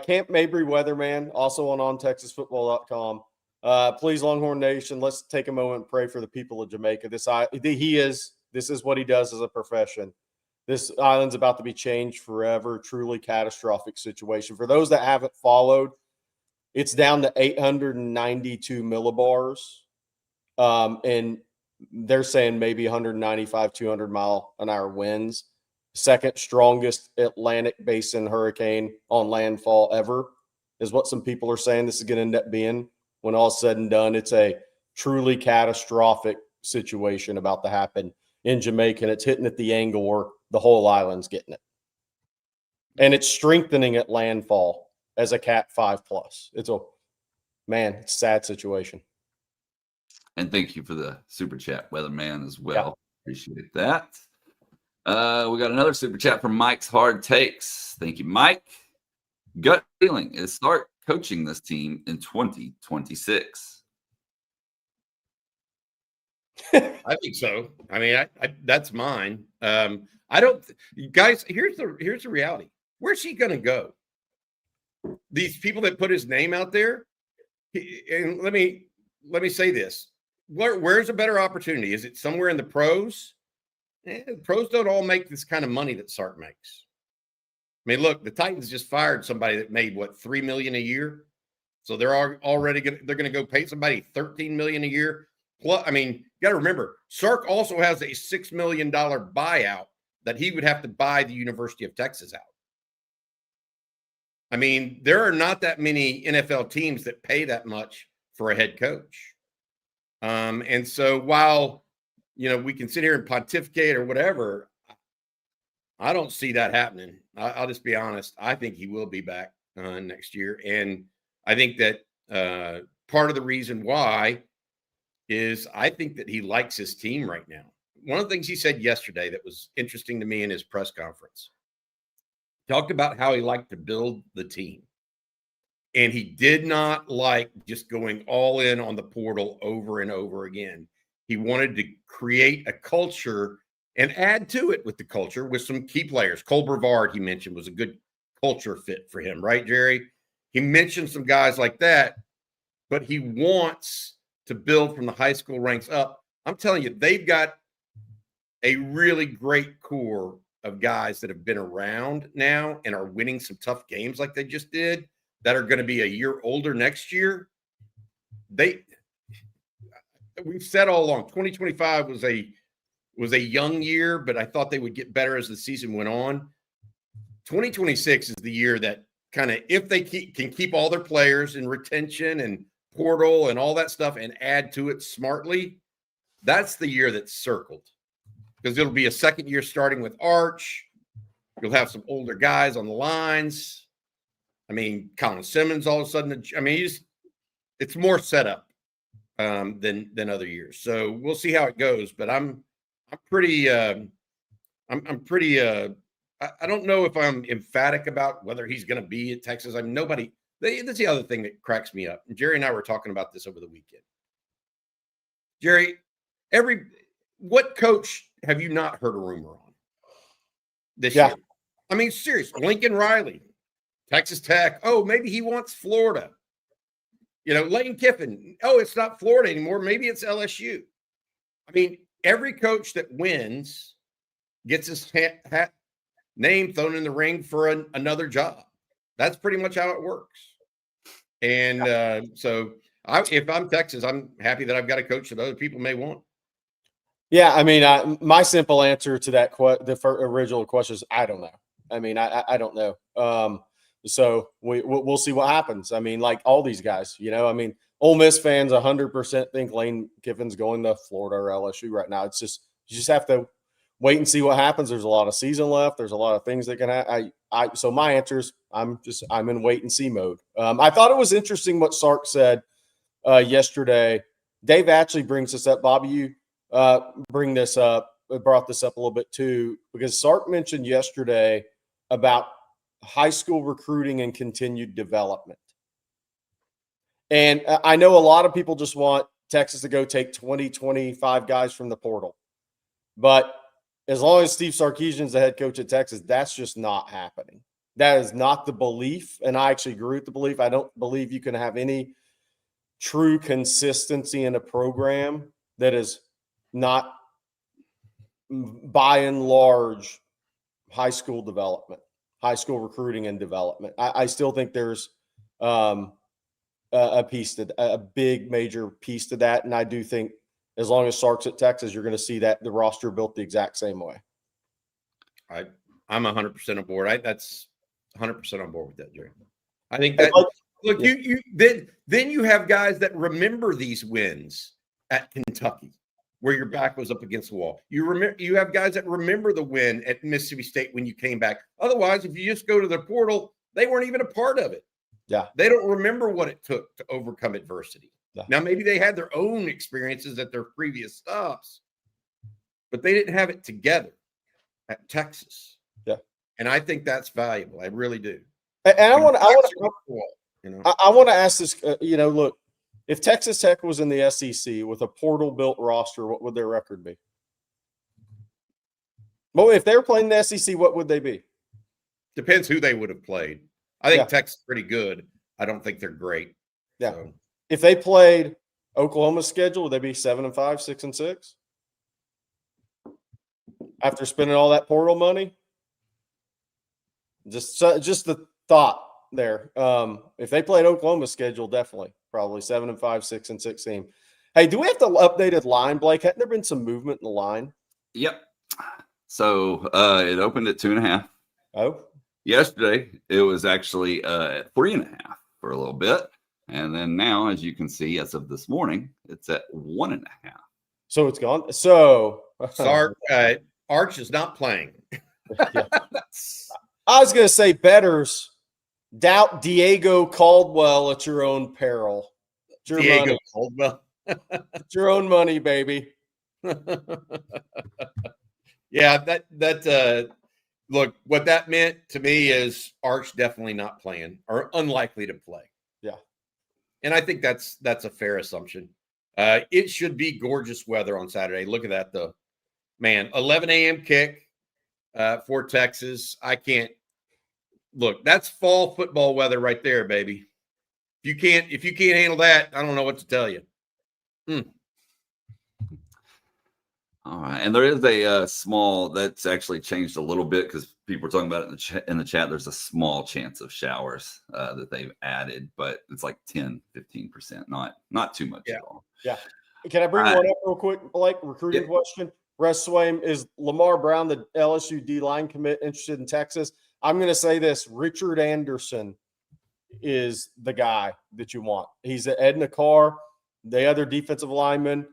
Camp Mabry Weatherman, also on OnTexasFootball.com. Please, Longhorn Nation, let's take a moment and pray for the people of Jamaica. This is what he does as a profession. This island's about to be changed forever. Truly catastrophic situation. For those that haven't followed, it's down to 892 millibars. And they're saying maybe 195, 200 mile an hour winds. Second strongest Atlantic basin hurricane on landfall ever is what some people are saying this is going to end up being. When all said and done, it's a truly catastrophic situation about to happen in Jamaica, and it's hitting at the angle where the whole island's getting it. And it's strengthening at landfall as a Cat 5+. It's a sad situation. And thank you for the super chat, Weatherman, as well. Yeah. Appreciate that. We got another super chat from Mike's Hard Takes. Thank you, Mike. Gut feeling is Sark coaching this team in 2026. I think so. I mean, I that's mine. I don't, guys. Here's the reality. Where's he going to go? These people that put his name out there, and let me say this: where's a better opportunity? Is it somewhere in the pros? Pros don't all make this kind of money that Sark makes. I mean, look, the Titans just fired somebody that made $3 million a year, so they're already they're going to go pay somebody $13 million a year. Plus, I mean, you got to remember, Sark also has a $6 million buyout that he would have to buy the University of Texas out. I mean, there are not that many NFL teams that pay that much for a head coach. And so while, we can sit here and pontificate or whatever, I don't see that happening. I'll just be honest. I think he will be back next year. And I think that part of the reason why is I think that he likes his team right now. One of the things he said yesterday that was interesting to me in his press conference, talked about how he liked to build the team. And he did not like just going all in on the portal over and over again. He wanted to create a culture and add to it with the culture with some key players. Cole Brevard, he mentioned, was a good culture fit for him, right, Jerry? He mentioned some guys like that, but he wants to build from the high school ranks up. I'm telling you, they've got a really great core of guys that have been around now and are winning some tough games like they just did that are going to be a year older next year. We've said all along, 2025 was a young year, but I thought they would get better as the season went on. 2026 is the year that kind of, if they can keep all their players in retention and portal and all that stuff and add to it smartly, that's the year that's circled, because it'll be a second year starting with Arch. You'll have some older guys on the lines. I mean, Colin Simmons all of a sudden, it's more setup than other years. So we'll see how it goes, but I'm pretty I don't know if I'm emphatic about whether he's going to be at Texas. I mean, that's the other thing that cracks me up. Jerry and I were talking about this over the weekend. Jerry, what coach have you not heard a rumor on this year? I mean, seriously, Lincoln Riley, Texas Tech. Oh, maybe he wants Florida. Lane Kiffin. Oh, it's not Florida anymore. Maybe it's LSU. I mean, every coach that wins gets his name thrown in the ring for another job. That's pretty much how it works. And so if I'm Texas, I'm happy that I've got a coach that other people may want. Yeah, I mean, my simple answer to that original question is I don't know. I mean, I don't know. So we'll see what happens. I mean, like all these guys, I mean, Ole Miss fans 100% think Lane Kiffin's going to Florida or LSU right now. It's just you just have to wait and see what happens. There's a lot of season left. There's a lot of things that can happen. So my answer is I'm in wait and see mode. I thought it was interesting what Sark said yesterday. Dave actually brings this up. Bobby, you brought this up a little bit too, because Sark mentioned yesterday about high school recruiting and continued development. And I know a lot of people just want Texas to go take 20, 25 guys from the portal. But as long as Steve Sarkisian's the head coach at Texas, that's just not happening. That is not the belief. And I actually agree with the belief. I don't believe you can have any true consistency in a program that is not, by and large, high school development, high school recruiting and development. I still think there's a big major piece to that. And I do think as long as Sark's at Texas, you're going to see that the roster built the exact same way. I'm 100% on board. That's 100% on board with that, Jerry. I think that look, then you have guys that remember these wins at Kentucky, where your back was up against the wall. You have guys that remember the win at Mississippi State when you came back. Otherwise, if you just go to the portal, they weren't even a part of it. Yeah. They don't remember what it took to overcome adversity. Yeah. Now, maybe they had their own experiences at their previous stops, but they didn't have it together at Texas. Yeah. And I think that's valuable. I really do. And I want to ask this, look, if Texas Tech was in the SEC with a portal-built roster, what would their record be? Well, if they were playing the SEC, what would they be? Depends who they would have played. I think Texas is pretty good. I don't think they're great. Yeah. So. If they played Oklahoma's schedule, would they be 7-5, 6-6? After spending all that portal money? Just the thought there. If they played Oklahoma's schedule, definitely. Probably 7-5, 6-6 team. Hey, do we have the updated line, Blake? Hadn't there been some movement in the line? Yep. So it opened at 2.5. Oh. Yesterday, it was actually at 3.5 for a little bit. And then now, as you can see, as of this morning, it's at 1.5. So it's gone. So Sark, Arch is not playing. I was going to say bettors doubt Diego Caldwell at your own peril. It's your Diego money. Caldwell. It's your own money, baby. Yeah, that look, what that meant to me is Arch definitely not playing or unlikely to play. Yeah. And I think that's a fair assumption. It should be gorgeous weather on Saturday. Look at that, though. Man, 11 a.m. kick for Texas. Look, that's fall football weather right there, baby. If you can't handle that, I don't know what to tell you. All right, and there is a small that's actually changed a little bit because people were talking about it in the chat. There's a small chance of showers that they've added, but it's like 10-15%, not too much at all. Yeah. Can I bring one up real quick, Blake? Recruiting question. Russ Swaim, is Lamar Brown, the LSU D-line commit, interested in Texas? I'm going to say this. Richard Anderson is the guy that you want. He's at Edna Carr, the other defensive lineman.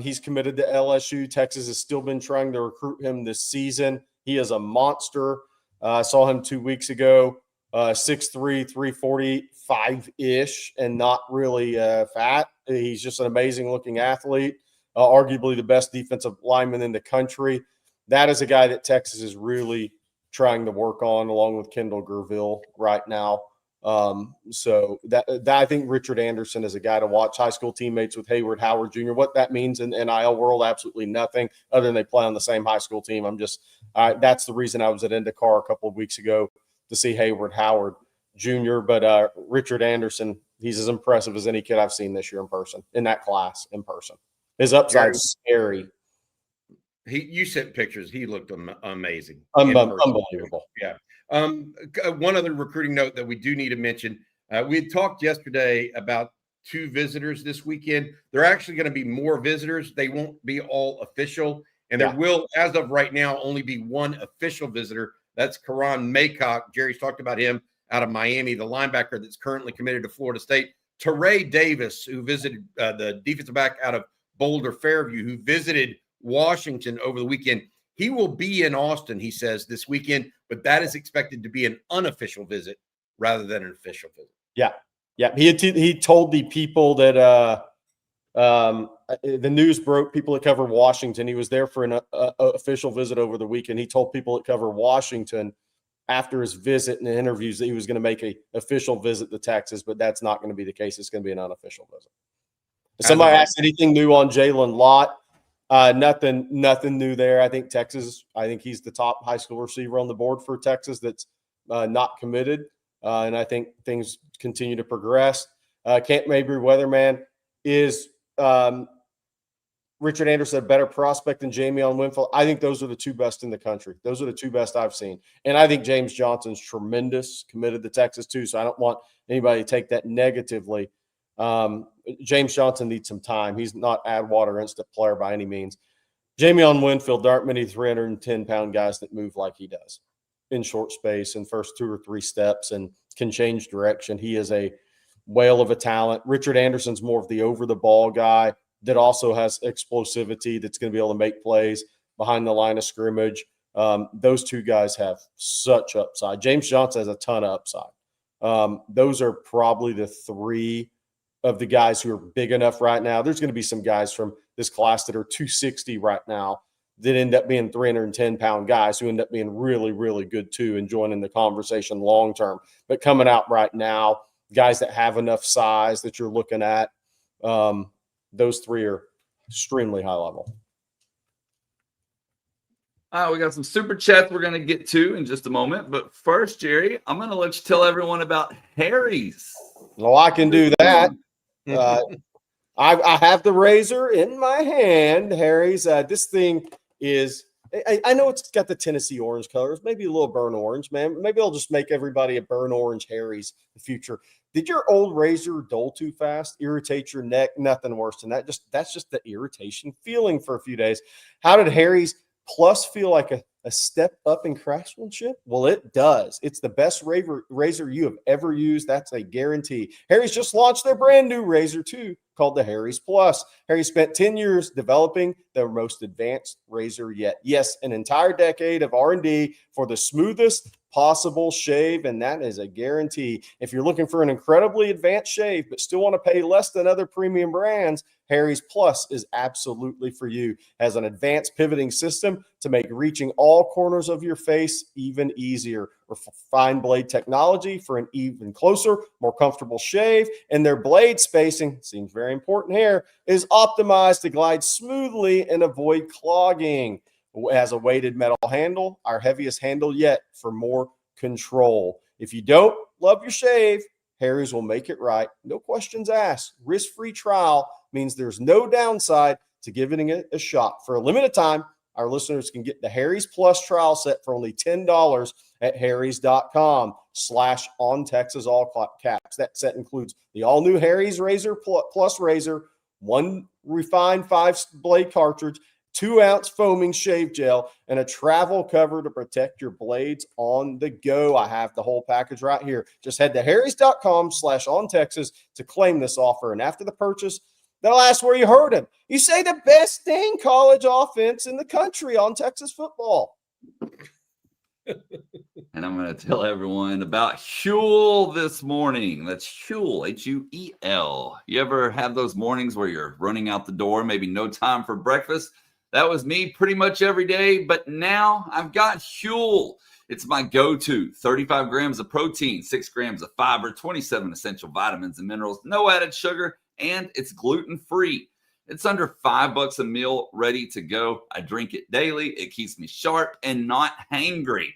He's committed to LSU. Texas has still been trying to recruit him this season. He is a monster. I saw him 2 weeks ago, 6'3", 345-ish, and not really fat. He's just an amazing-looking athlete, arguably the best defensive lineman in the country. That is a guy that Texas is really trying to work on along with Kendall Gerville right now. So that I think Richard Anderson is a guy to watch. High school teammates with Hayward Howard Jr. What that means in NIL world, absolutely nothing other than they play on the same high school team. That's the reason I was at IndyCar a couple of weeks ago to see Hayward Howard Jr. But Richard Anderson, he's as impressive as any kid I've seen this year in person, in that class in person. His upside's scary. You sent pictures. He looked amazing. Unbelievable. Yeah. One other recruiting note that we do need to mention. We had talked yesterday about 2 visitors this weekend. There are actually going to be more visitors. They won't be all official. And there will, as of right now, only be 1 official visitor. That's Karan Maycock. Jerry's talked about him out of Miami, the linebacker that's currently committed to Florida State. Teray Davis, who visited the defensive back out of Boulder Fairview, who visited Washington over the weekend. He will be in Austin, he says, this weekend, but that is expected to be an unofficial visit rather than an official visit. Yeah. Yeah. He told the people that the news broke, people that cover Washington. He was there for an official visit over the weekend. He told people that cover Washington after his visit and the interviews that he was going to make an official visit to Texas, but that's not going to be the case. It's going to be an unofficial visit. Somebody asked anything new on Jalen Lott. Nothing new there. I think he's the top high school receiver on the board for Texas that's not committed. And I think things continue to progress. Camp Mabry Weatherman is Richard Anderson a better prospect than Jamion Winfield? I think those are the 2 best in the country. Those are the 2 best I've seen. And I think James Johnson's tremendous, committed to Texas too. So I don't want anybody to take that negatively. James Johnson needs some time. He's not Adwater instant player by any means. Jamion Winfield, there aren't many 310-pound guys that move like he does in short space and first 2 or 3 steps and can change direction. He is a whale of a talent. Richard Anderson's more of the over-the-ball guy that also has explosivity that's going to be able to make plays behind the line of scrimmage. Those 2 guys have such upside. James Johnson has a ton of upside. Those are probably the 3 of the guys who are big enough right now. There's going to be some guys from this class that are 260 right now that end up being 310-pound guys who end up being really, really good too and joining the conversation long term. But coming out right now, guys that have enough size that you're looking at, those 3 are extremely high level. All right, we got some super chats we're going to get to in just a moment. But first, Jerry, I'm going to let you tell everyone about Harry's. Well, I can do that. I have the razor in my hand, Harry's. This thing is, I know it's got the Tennessee orange colors, maybe a little burnt orange, man. Maybe I'll just make everybody a burnt orange Harry's in the future. Did your old razor dull too fast, irritate your neck? Nothing worse than that. That's just the irritation feeling for a few days. How did Harry's Plus feel like a step up in craftsmanship? Well, it does. It's the best razor you have ever used. That's a guarantee. Harry's just launched their brand new razor too, called the Harry's Plus. Harry spent 10 years developing the most advanced razor yet. Yes, an entire decade of R&D for the smoothest possible shave, and that is a guarantee. If you're looking for an incredibly advanced shave but still want to pay less than other premium brands, Harry's Plus is absolutely for you. It has an advanced pivoting system to make reaching all corners of your face even easier. Refined blade technology for an even closer, more comfortable shave, and their blade spacing, seems very important here, is optimized to glide smoothly and avoid clogging. It has a weighted metal handle, our heaviest handle yet, for more control. If you don't love your shave, Harry's will make it right. No questions asked. Risk-free trial means there's no downside to giving it a shot. For a limited time, our listeners can get the Harry's Plus trial set for only $10 at harrys.com/ontexas, all caps. That set includes the all-new Harry's Razor Plus razor, 1 refined 5-blade cartridge, 2-ounce foaming shave gel, and a travel cover to protect your blades on the go. I have the whole package right here. Just head to harrys.com/ontexas to claim this offer. And after the purchase, they'll ask where you heard him. You say the best thing college offense in the country on Texas football. And I'm going to tell everyone about Huel this morning. That's Huel, Huel. You ever have those mornings where you're running out the door, maybe no time for breakfast? That was me pretty much every day, but now I've got Huel. It's my go-to. 35 grams of protein, 6 grams of fiber, 27 essential vitamins and minerals, no added sugar, and it's gluten-free. It's under $5 a meal, ready to go. I drink it daily. It keeps me sharp and not hangry.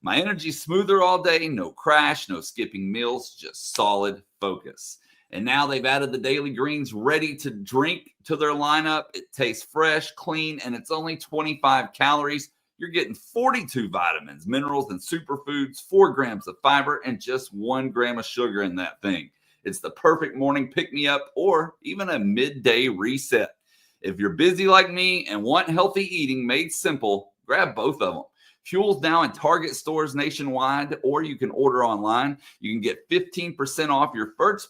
My energy's smoother all day. No crash, no skipping meals, just solid focus. And now they've added the daily greens ready to drink to their lineup. It tastes fresh, clean, and it's only 25 calories. You're getting 42 vitamins, minerals, and superfoods, 4 grams of fiber, and just 1 gram of sugar in that thing. It's the perfect morning pick-me-up or even a midday reset. If you're busy like me and want healthy eating made simple, grab both of them. Fuel's now in Target stores nationwide, or you can order online. You can get 15% off your first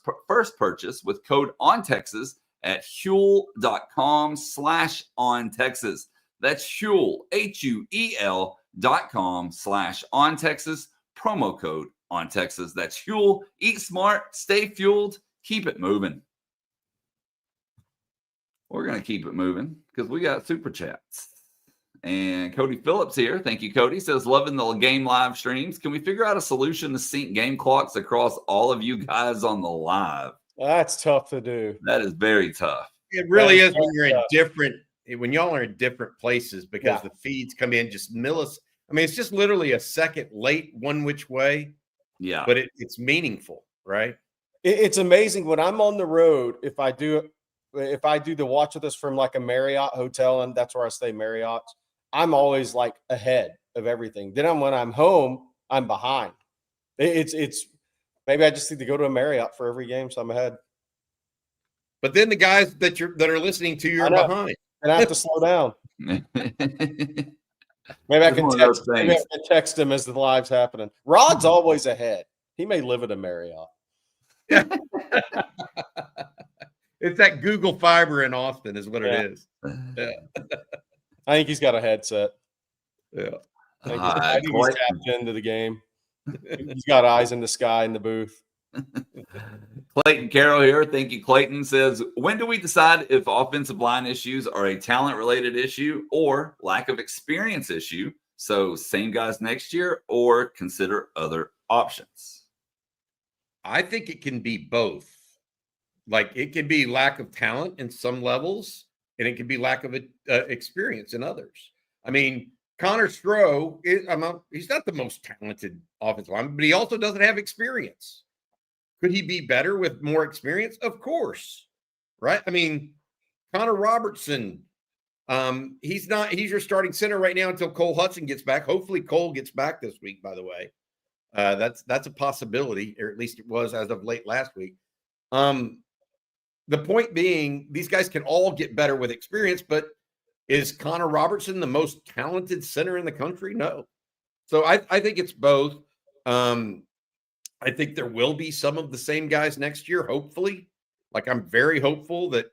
purchase with code ONTEXAS at Huel.com/OnTexas. That's Huel, HUEL.com/OnTexas, promo code ONTEXAS. That's Huel. Eat smart, stay fueled, keep it moving. We're going to keep it moving because we got super chats. And Cody Phillips here, thank you, Cody, says, loving the game live streams. Can we figure out a solution to sync game clocks across all of you guys on the live? That's tough to do. That is very tough. It really is when you're in when y'all are in different places because the feeds come in just it's just literally a second late one which way. Yeah. But it's meaningful, right? It's amazing when I'm on the road. If I do the watch with us from like a Marriott hotel, and that's where I stay, Marriott's, I'm always like ahead of everything. Then when I'm home, I'm behind. It's maybe I just need to go to a Marriott for every game, so I'm ahead. But then the guys that are listening to you are behind, and I have to slow down. Maybe I can text him as the live's happening. Rod's always ahead. He may live at a Marriott. It's that Google Fiber in Austin is what it is. Yeah. I think he's got a headset. Yeah. I think he's tapped into the game. He's got eyes in the sky in the booth. Clayton Carroll here. Thank you, Clayton. Says, when do we decide if offensive line issues are a talent-related issue or lack of experience issue? So same guys next year or consider other options? I think it can be both. Like it can be lack of talent in some levels, and it can be lack of experience in others. I mean, Connor Stroh, he's not the most talented offensive lineman, but he also doesn't have experience. Could he be better with more experience? Of course, right? I mean, Connor Robertson, he's your starting center right now until Cole Hudson gets back. Hopefully Cole gets back this week, by the way. That's a possibility, or at least it was as of late last week. The point being, these guys can all get better with experience, but is Connor Robertson the most talented center in the country? No. So I think it's both. I think there will be some of the same guys next year, hopefully. Like I'm very hopeful that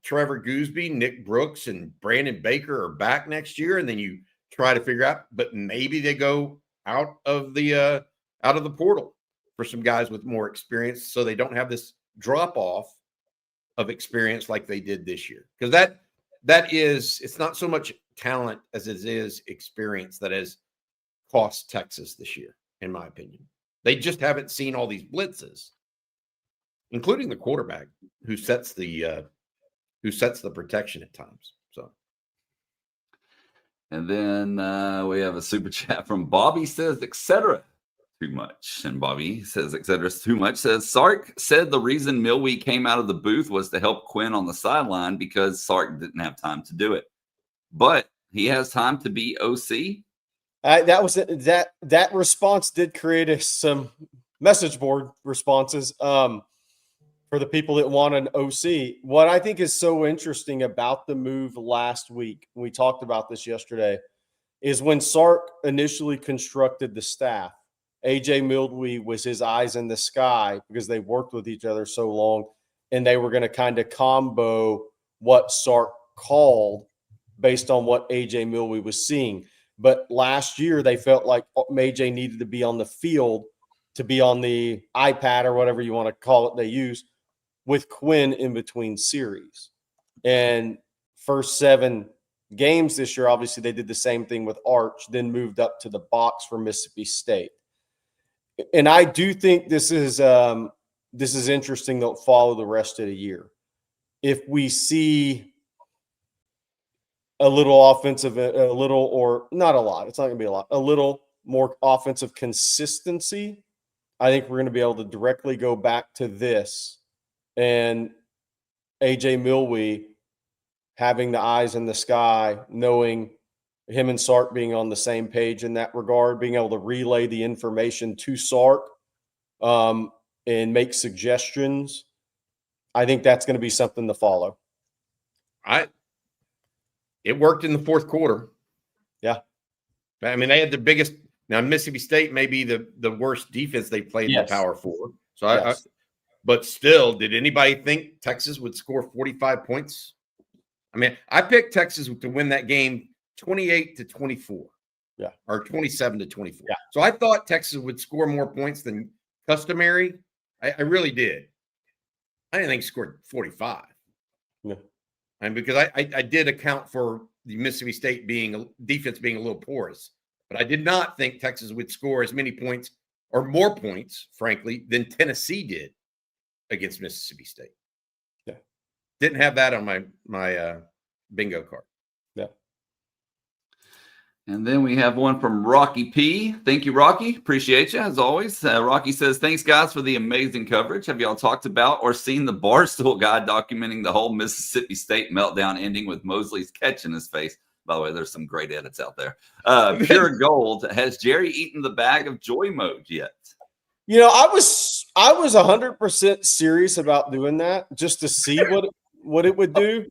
Trevor Gooseby, Nick Brooks, and Brandon Baker are back next year, and then you try to figure out, but maybe they go out of the portal for some guys with more experience so they don't have this drop off of experience like they did this year. Because it's not so much talent as it is experience that has cost Texas this year, in my opinion. They just haven't seen all these blitzes, including the quarterback who sets the protection at times. So, and then we have a super chat from Bobby, says, etc. too much. And Bobby says, etc. is too much. Says, Sark said the reason Milwee came out of the booth was to help Quinn on the sideline because Sark didn't have time to do it. But he has time to be OC. That response did create some message board responses for the people that want an OC. What I think is so interesting about the move last week, we talked about this yesterday, is when Sark initially constructed the staff, AJ Milwee was his eyes in the sky because they worked with each other so long, and they were going to kind of combo what Sark called based on what AJ Milwee was seeing. But last year, they felt like AJ needed to be on the field to be on the iPad or whatever you want to call it they use with Quinn in between series. And first 7 games this year. Obviously, they did the same thing with Arch, then moved up to the box for Mississippi State. And I do think this is interesting. They'll follow the rest of the year. If we see a little offensive, a little, or not a lot, it's not going to be a lot, a little more offensive consistency, I think we're going to be able to directly go back to this and A.J. Milwee having the eyes in the sky, knowing him and Sark being on the same page in that regard, being able to relay the information to Sark and make suggestions. I think that's going to be something to follow. It worked in the fourth quarter. Yeah. I mean, they had the biggest. Now, Mississippi State may be the worst defense they played in the Power Four. So, but still, did anybody think Texas would score 45 points? I mean, I picked Texas to win that game 28-24. Yeah. Or 27-24. Yeah. So I thought Texas would score more points than customary. I really did. I didn't think scored 45. Yeah. And because I did account for the Mississippi State defense being a little porous, but I did not think Texas would score as many points or more points, frankly, than Tennessee did against Mississippi State. Yeah. Didn't have that on my bingo card. Yeah. And then we have one from Rocky P. Thank you, Rocky. Appreciate you, as always. Rocky says, thanks, guys, for the amazing coverage. Have y'all talked about or seen the Barstool guy documenting the whole Mississippi State meltdown ending with Mosley's catch in his face? By the way, there's some great edits out there. Pure Gold. Has Jerry eaten the bag of joy mode yet? You know, I was 100% serious about doing that just to see what it would do.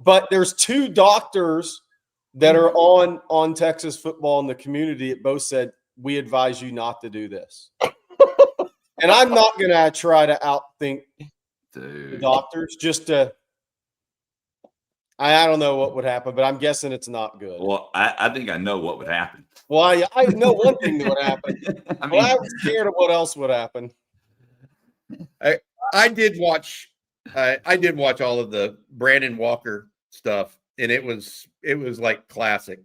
But there's two doctors that are on Texas football in the community that both said, we advise you not to do this. And I'm not going to try to outthink the doctors just to – I don't know what would happen, but I'm guessing it's not good. Well, I think I know what would happen. Well, I know one thing that would happen. I was scared of what else would happen. I did watch all of the Brandon Walker stuff, and it was like classic.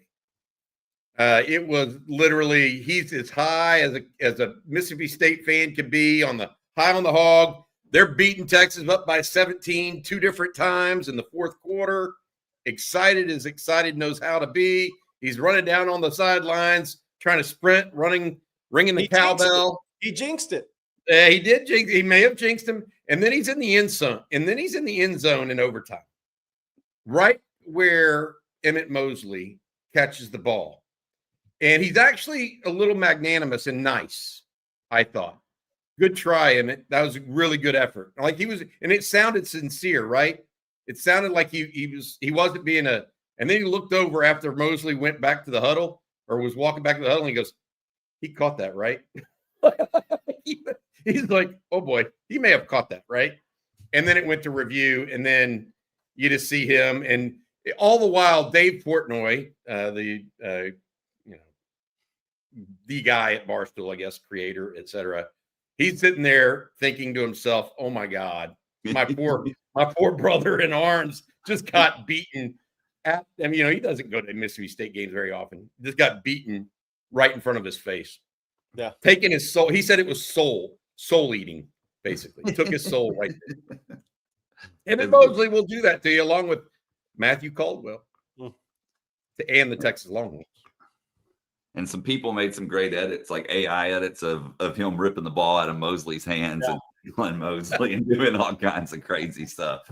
It was literally he's as high as a Mississippi State fan could be on the hog. They're beating Texas up by 17 two different times in the fourth quarter. Excited as excited knows how to be. He's running down on the sidelines, trying to sprint, ringing the cowbell. He jinxed it. He did jinx. He may have jinxed him, and then he's in the end zone. In overtime, right where Emmett Mosley catches the ball, and he's actually a little magnanimous and nice. I thought, good try, Emmett. That was a really good effort. Like he was, and it sounded sincere, right? It sounded like he wasn't being and then he looked over after Mosley went back to the huddle or was walking back to the huddle, and he goes, he caught that, right? He's like, oh boy, he may have caught that, right? And then it went to review, and then you just see him, and all the while, Dave Portnoy, the guy at Barstool, I guess, creator, etc. He's sitting there thinking to himself, "Oh my God, my poor brother in arms just got beaten." He doesn't go to Mississippi State games very often. Just got beaten right in front of his face. Yeah, taking his soul. He said it was soul eating. Basically, he took his soul right there. And Mosley will do that to you, along with Matthew Caldwell and the Texas Longhorns. And some people made some great edits, like AI edits of him ripping the ball out of Mosley's hands and killing Mosley and doing all kinds of crazy stuff.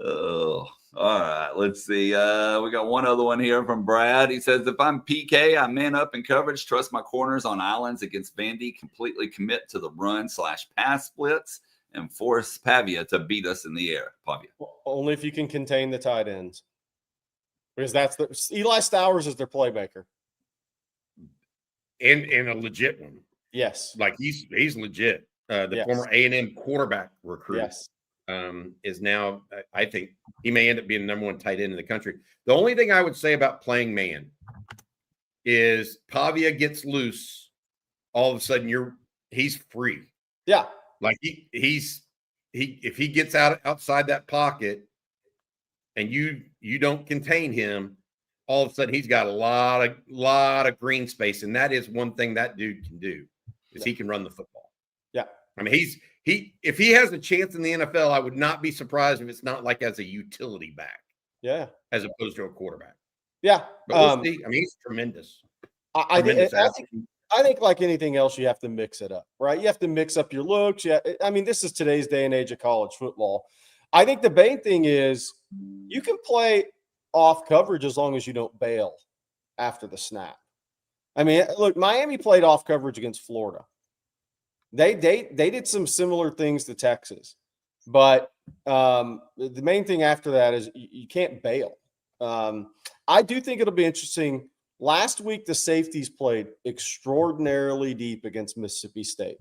Oh, all right. Let's see. We got one other one here from Brad. He says, if I'm PK, I man up in coverage, trust my corners on islands against Vandy, completely commit to the run/pass splits, and force Pavia to beat us in the air. Pavia. Only if you can contain the tight ends. Because Eli Stowers is their playmaker. And a legit one. Yes. Like he's legit. The former A&M quarterback recruit. Yes. Is now, I think he may end up being the number one tight end in the country. The only thing I would say about playing man is Pavia gets loose. All of a sudden he's free. Yeah. Like if he gets outside that pocket and you you don't contain him, all of a sudden he's got a lot of green space, and that is one thing that dude can do is he can run the football. Yeah, I mean if he has a chance in the NFL, I would not be surprised if it's not like as a utility back. Yeah, as opposed to a quarterback. Yeah, but we'll see. I mean, he's tremendous. I think like anything else, you have to mix it up, right? You have to mix up your looks. Yeah, I mean, this is today's day and age of college football. I think the main thing is you can play off coverage as long as you don't bail after the snap. I mean, look, Miami played off coverage against Florida. They did some similar things to Texas, but the main thing after that is you can't bail. I do think it'll be interesting. Last week, the safeties played extraordinarily deep against Mississippi State.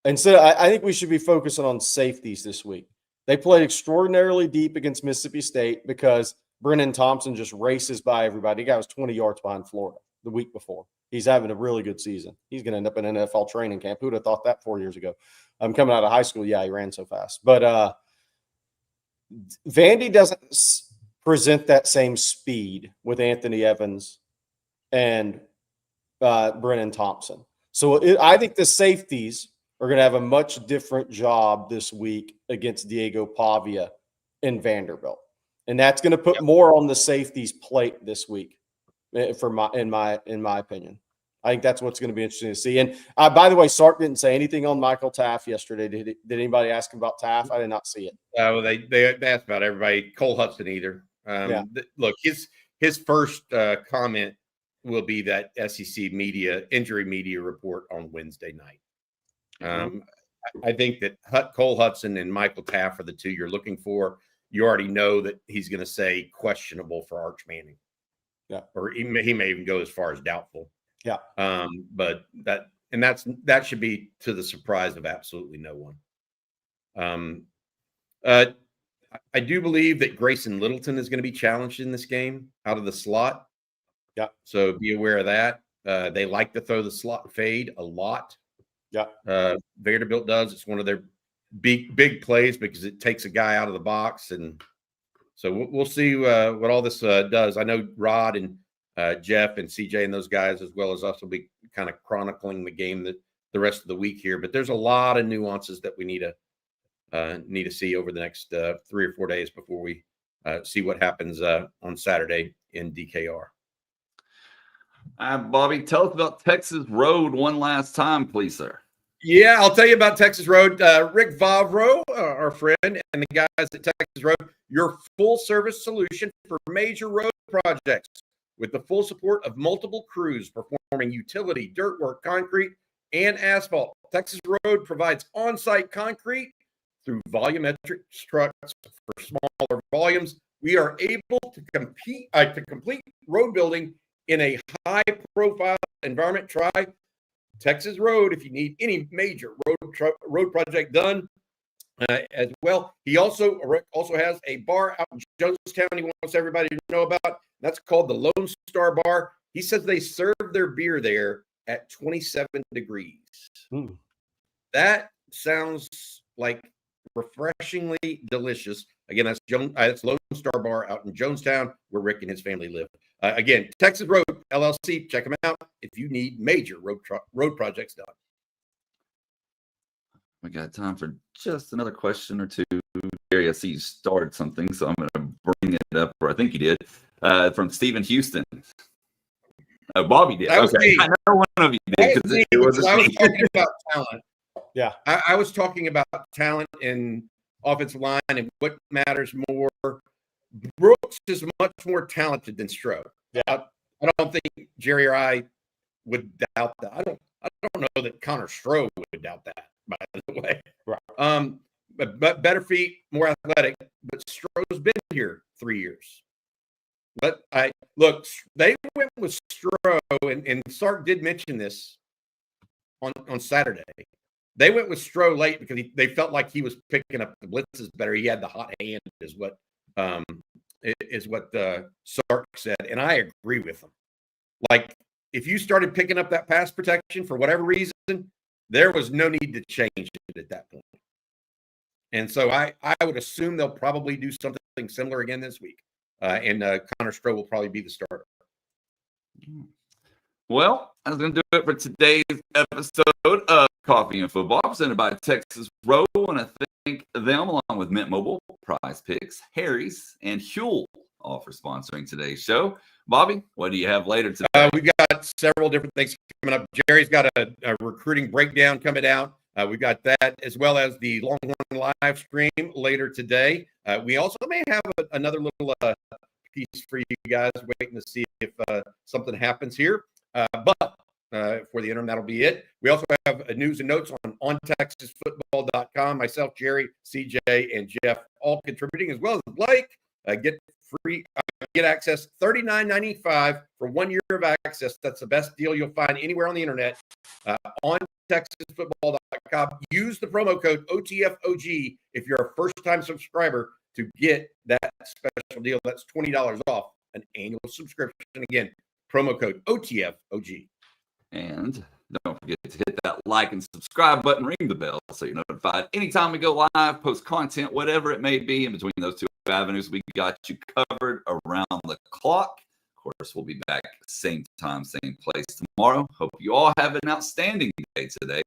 And so I think we should be focusing on safeties this week. They played extraordinarily deep against Mississippi State because Brennan Thompson just races by everybody. The guy was 20 yards behind Florida the week before. He's having a really good season. He's going to end up in an NFL training camp. Who would have thought that 4 years ago? I'm coming out of high school. Yeah, he ran so fast. But Vandy doesn't present that same speed with Anthony Evans and Brennan Thompson. So I think the safeties are going to have a much different job this week against Diego Pavia in Vanderbilt. And that's going to put more on the safeties plate this week in my opinion. I think that's what's going to be interesting to see. And by the way, Sark didn't say anything on Michael Taft yesterday. Did anybody ask him about Taft? I did not see it. Well, they asked about everybody. Cole Hudson either. Look, his first comment will be that SEC injury media report on Wednesday night. I think that Cole Hudson and Michael Taft are the two you're looking for. You already know that he's going to say questionable for Arch Manning. Yeah. Or he may even go as far as doubtful. Yeah. But that should be to the surprise of absolutely no one. I do believe that Grayson Littleton is going to be challenged in this game out of the slot. Yeah. So be aware of that. They like to throw the slot fade a lot. Yeah. Vanderbilt does. It's one of their big plays because it takes a guy out of the box. And so we'll see what all this does. I know Rod and Jeff and CJ and those guys, as well as us, will be kind of chronicling the game the rest of the week here. But there's a lot of nuances that we need to see over the next 3 or 4 days before we see what happens on Saturday in DKR. Bobby, tell us about Texas Road one last time, please, sir. Yeah, I'll tell you about Texas Road. Rick Vavro, our friend, and the guys at Texas Road, your full-service solution for major road projects with the full support of multiple crews performing utility, dirt work, concrete, and asphalt. Texas Road provides on-site concrete through volumetric trucks for smaller volumes. We are able to complete road building in a high-profile environment. Try Texas Road if you need any major road project done as well. Rick also has a bar out in Jonestown he wants everybody to know about. That's called the Lone Star Bar. He says they serve their beer there at 27 degrees. That sounds like refreshingly delicious. Again, that's Lone Star Bar out in Jonestown where Rick and his family live. Again, Texas Road LLC. Check them out if you need major road projects done. We got time for just another question or two. Gary, I see you started something, so I'm going to bring it up, or I think you did, from Stephen Houston. Bobby did. Okay, I know one of you did because it was I was talking about talent. Yeah, I was talking about talent in offensive line and what matters more. Brooks is much more talented than Stroh. Yeah, I don't think Jerry or I would doubt that. I don't know that Connor Stroh would doubt that. By the way, right? But better feet, more athletic. But Stroh's been here 3 years. But they went with Stroh, and Sark did mention this on Saturday. They went with Stroh late because they felt like he was picking up the blitzes better. He had the hot hand, is what Sark said, and I agree with him. Like, if you started picking up that pass protection for whatever reason, there was no need to change it at that point. And so I would assume they'll probably do something something similar again this week. And Connor Stroh will probably be the starter. Well, that's going to do it for today's episode of Coffee and Football, presented by Texas Road. I want to thank them, along with Mint Mobile, Prize Picks, Harry's, and Huel, all for sponsoring today's show. Bobby, what do you have later today? We've got several different things coming up. Jerry's got a recruiting breakdown coming out. We've got that, as well as the Longhorn live stream later today. We also may have another little piece for you guys, waiting to see if something happens here. But for the interim, that'll be it. We also have news and notes on TexasFootball.com. Myself, Jerry, CJ, and Jeff all contributing, as well as Blake. Get access $39.95 for 1 year of access. That's the best deal you'll find anywhere on the internet. On TexasFootball.com. Use the promo code OTFOG if you're a first-time subscriber to get that special deal. That's $20 off an annual subscription. Again, promo code OTFOG. And don't forget to hit that like and subscribe button, ring the bell so you're notified anytime we go live, post content, whatever it may be. In between those two avenues, we got you covered around the clock. Of course, we'll be back same time, same place tomorrow. Hope you all have an outstanding day today.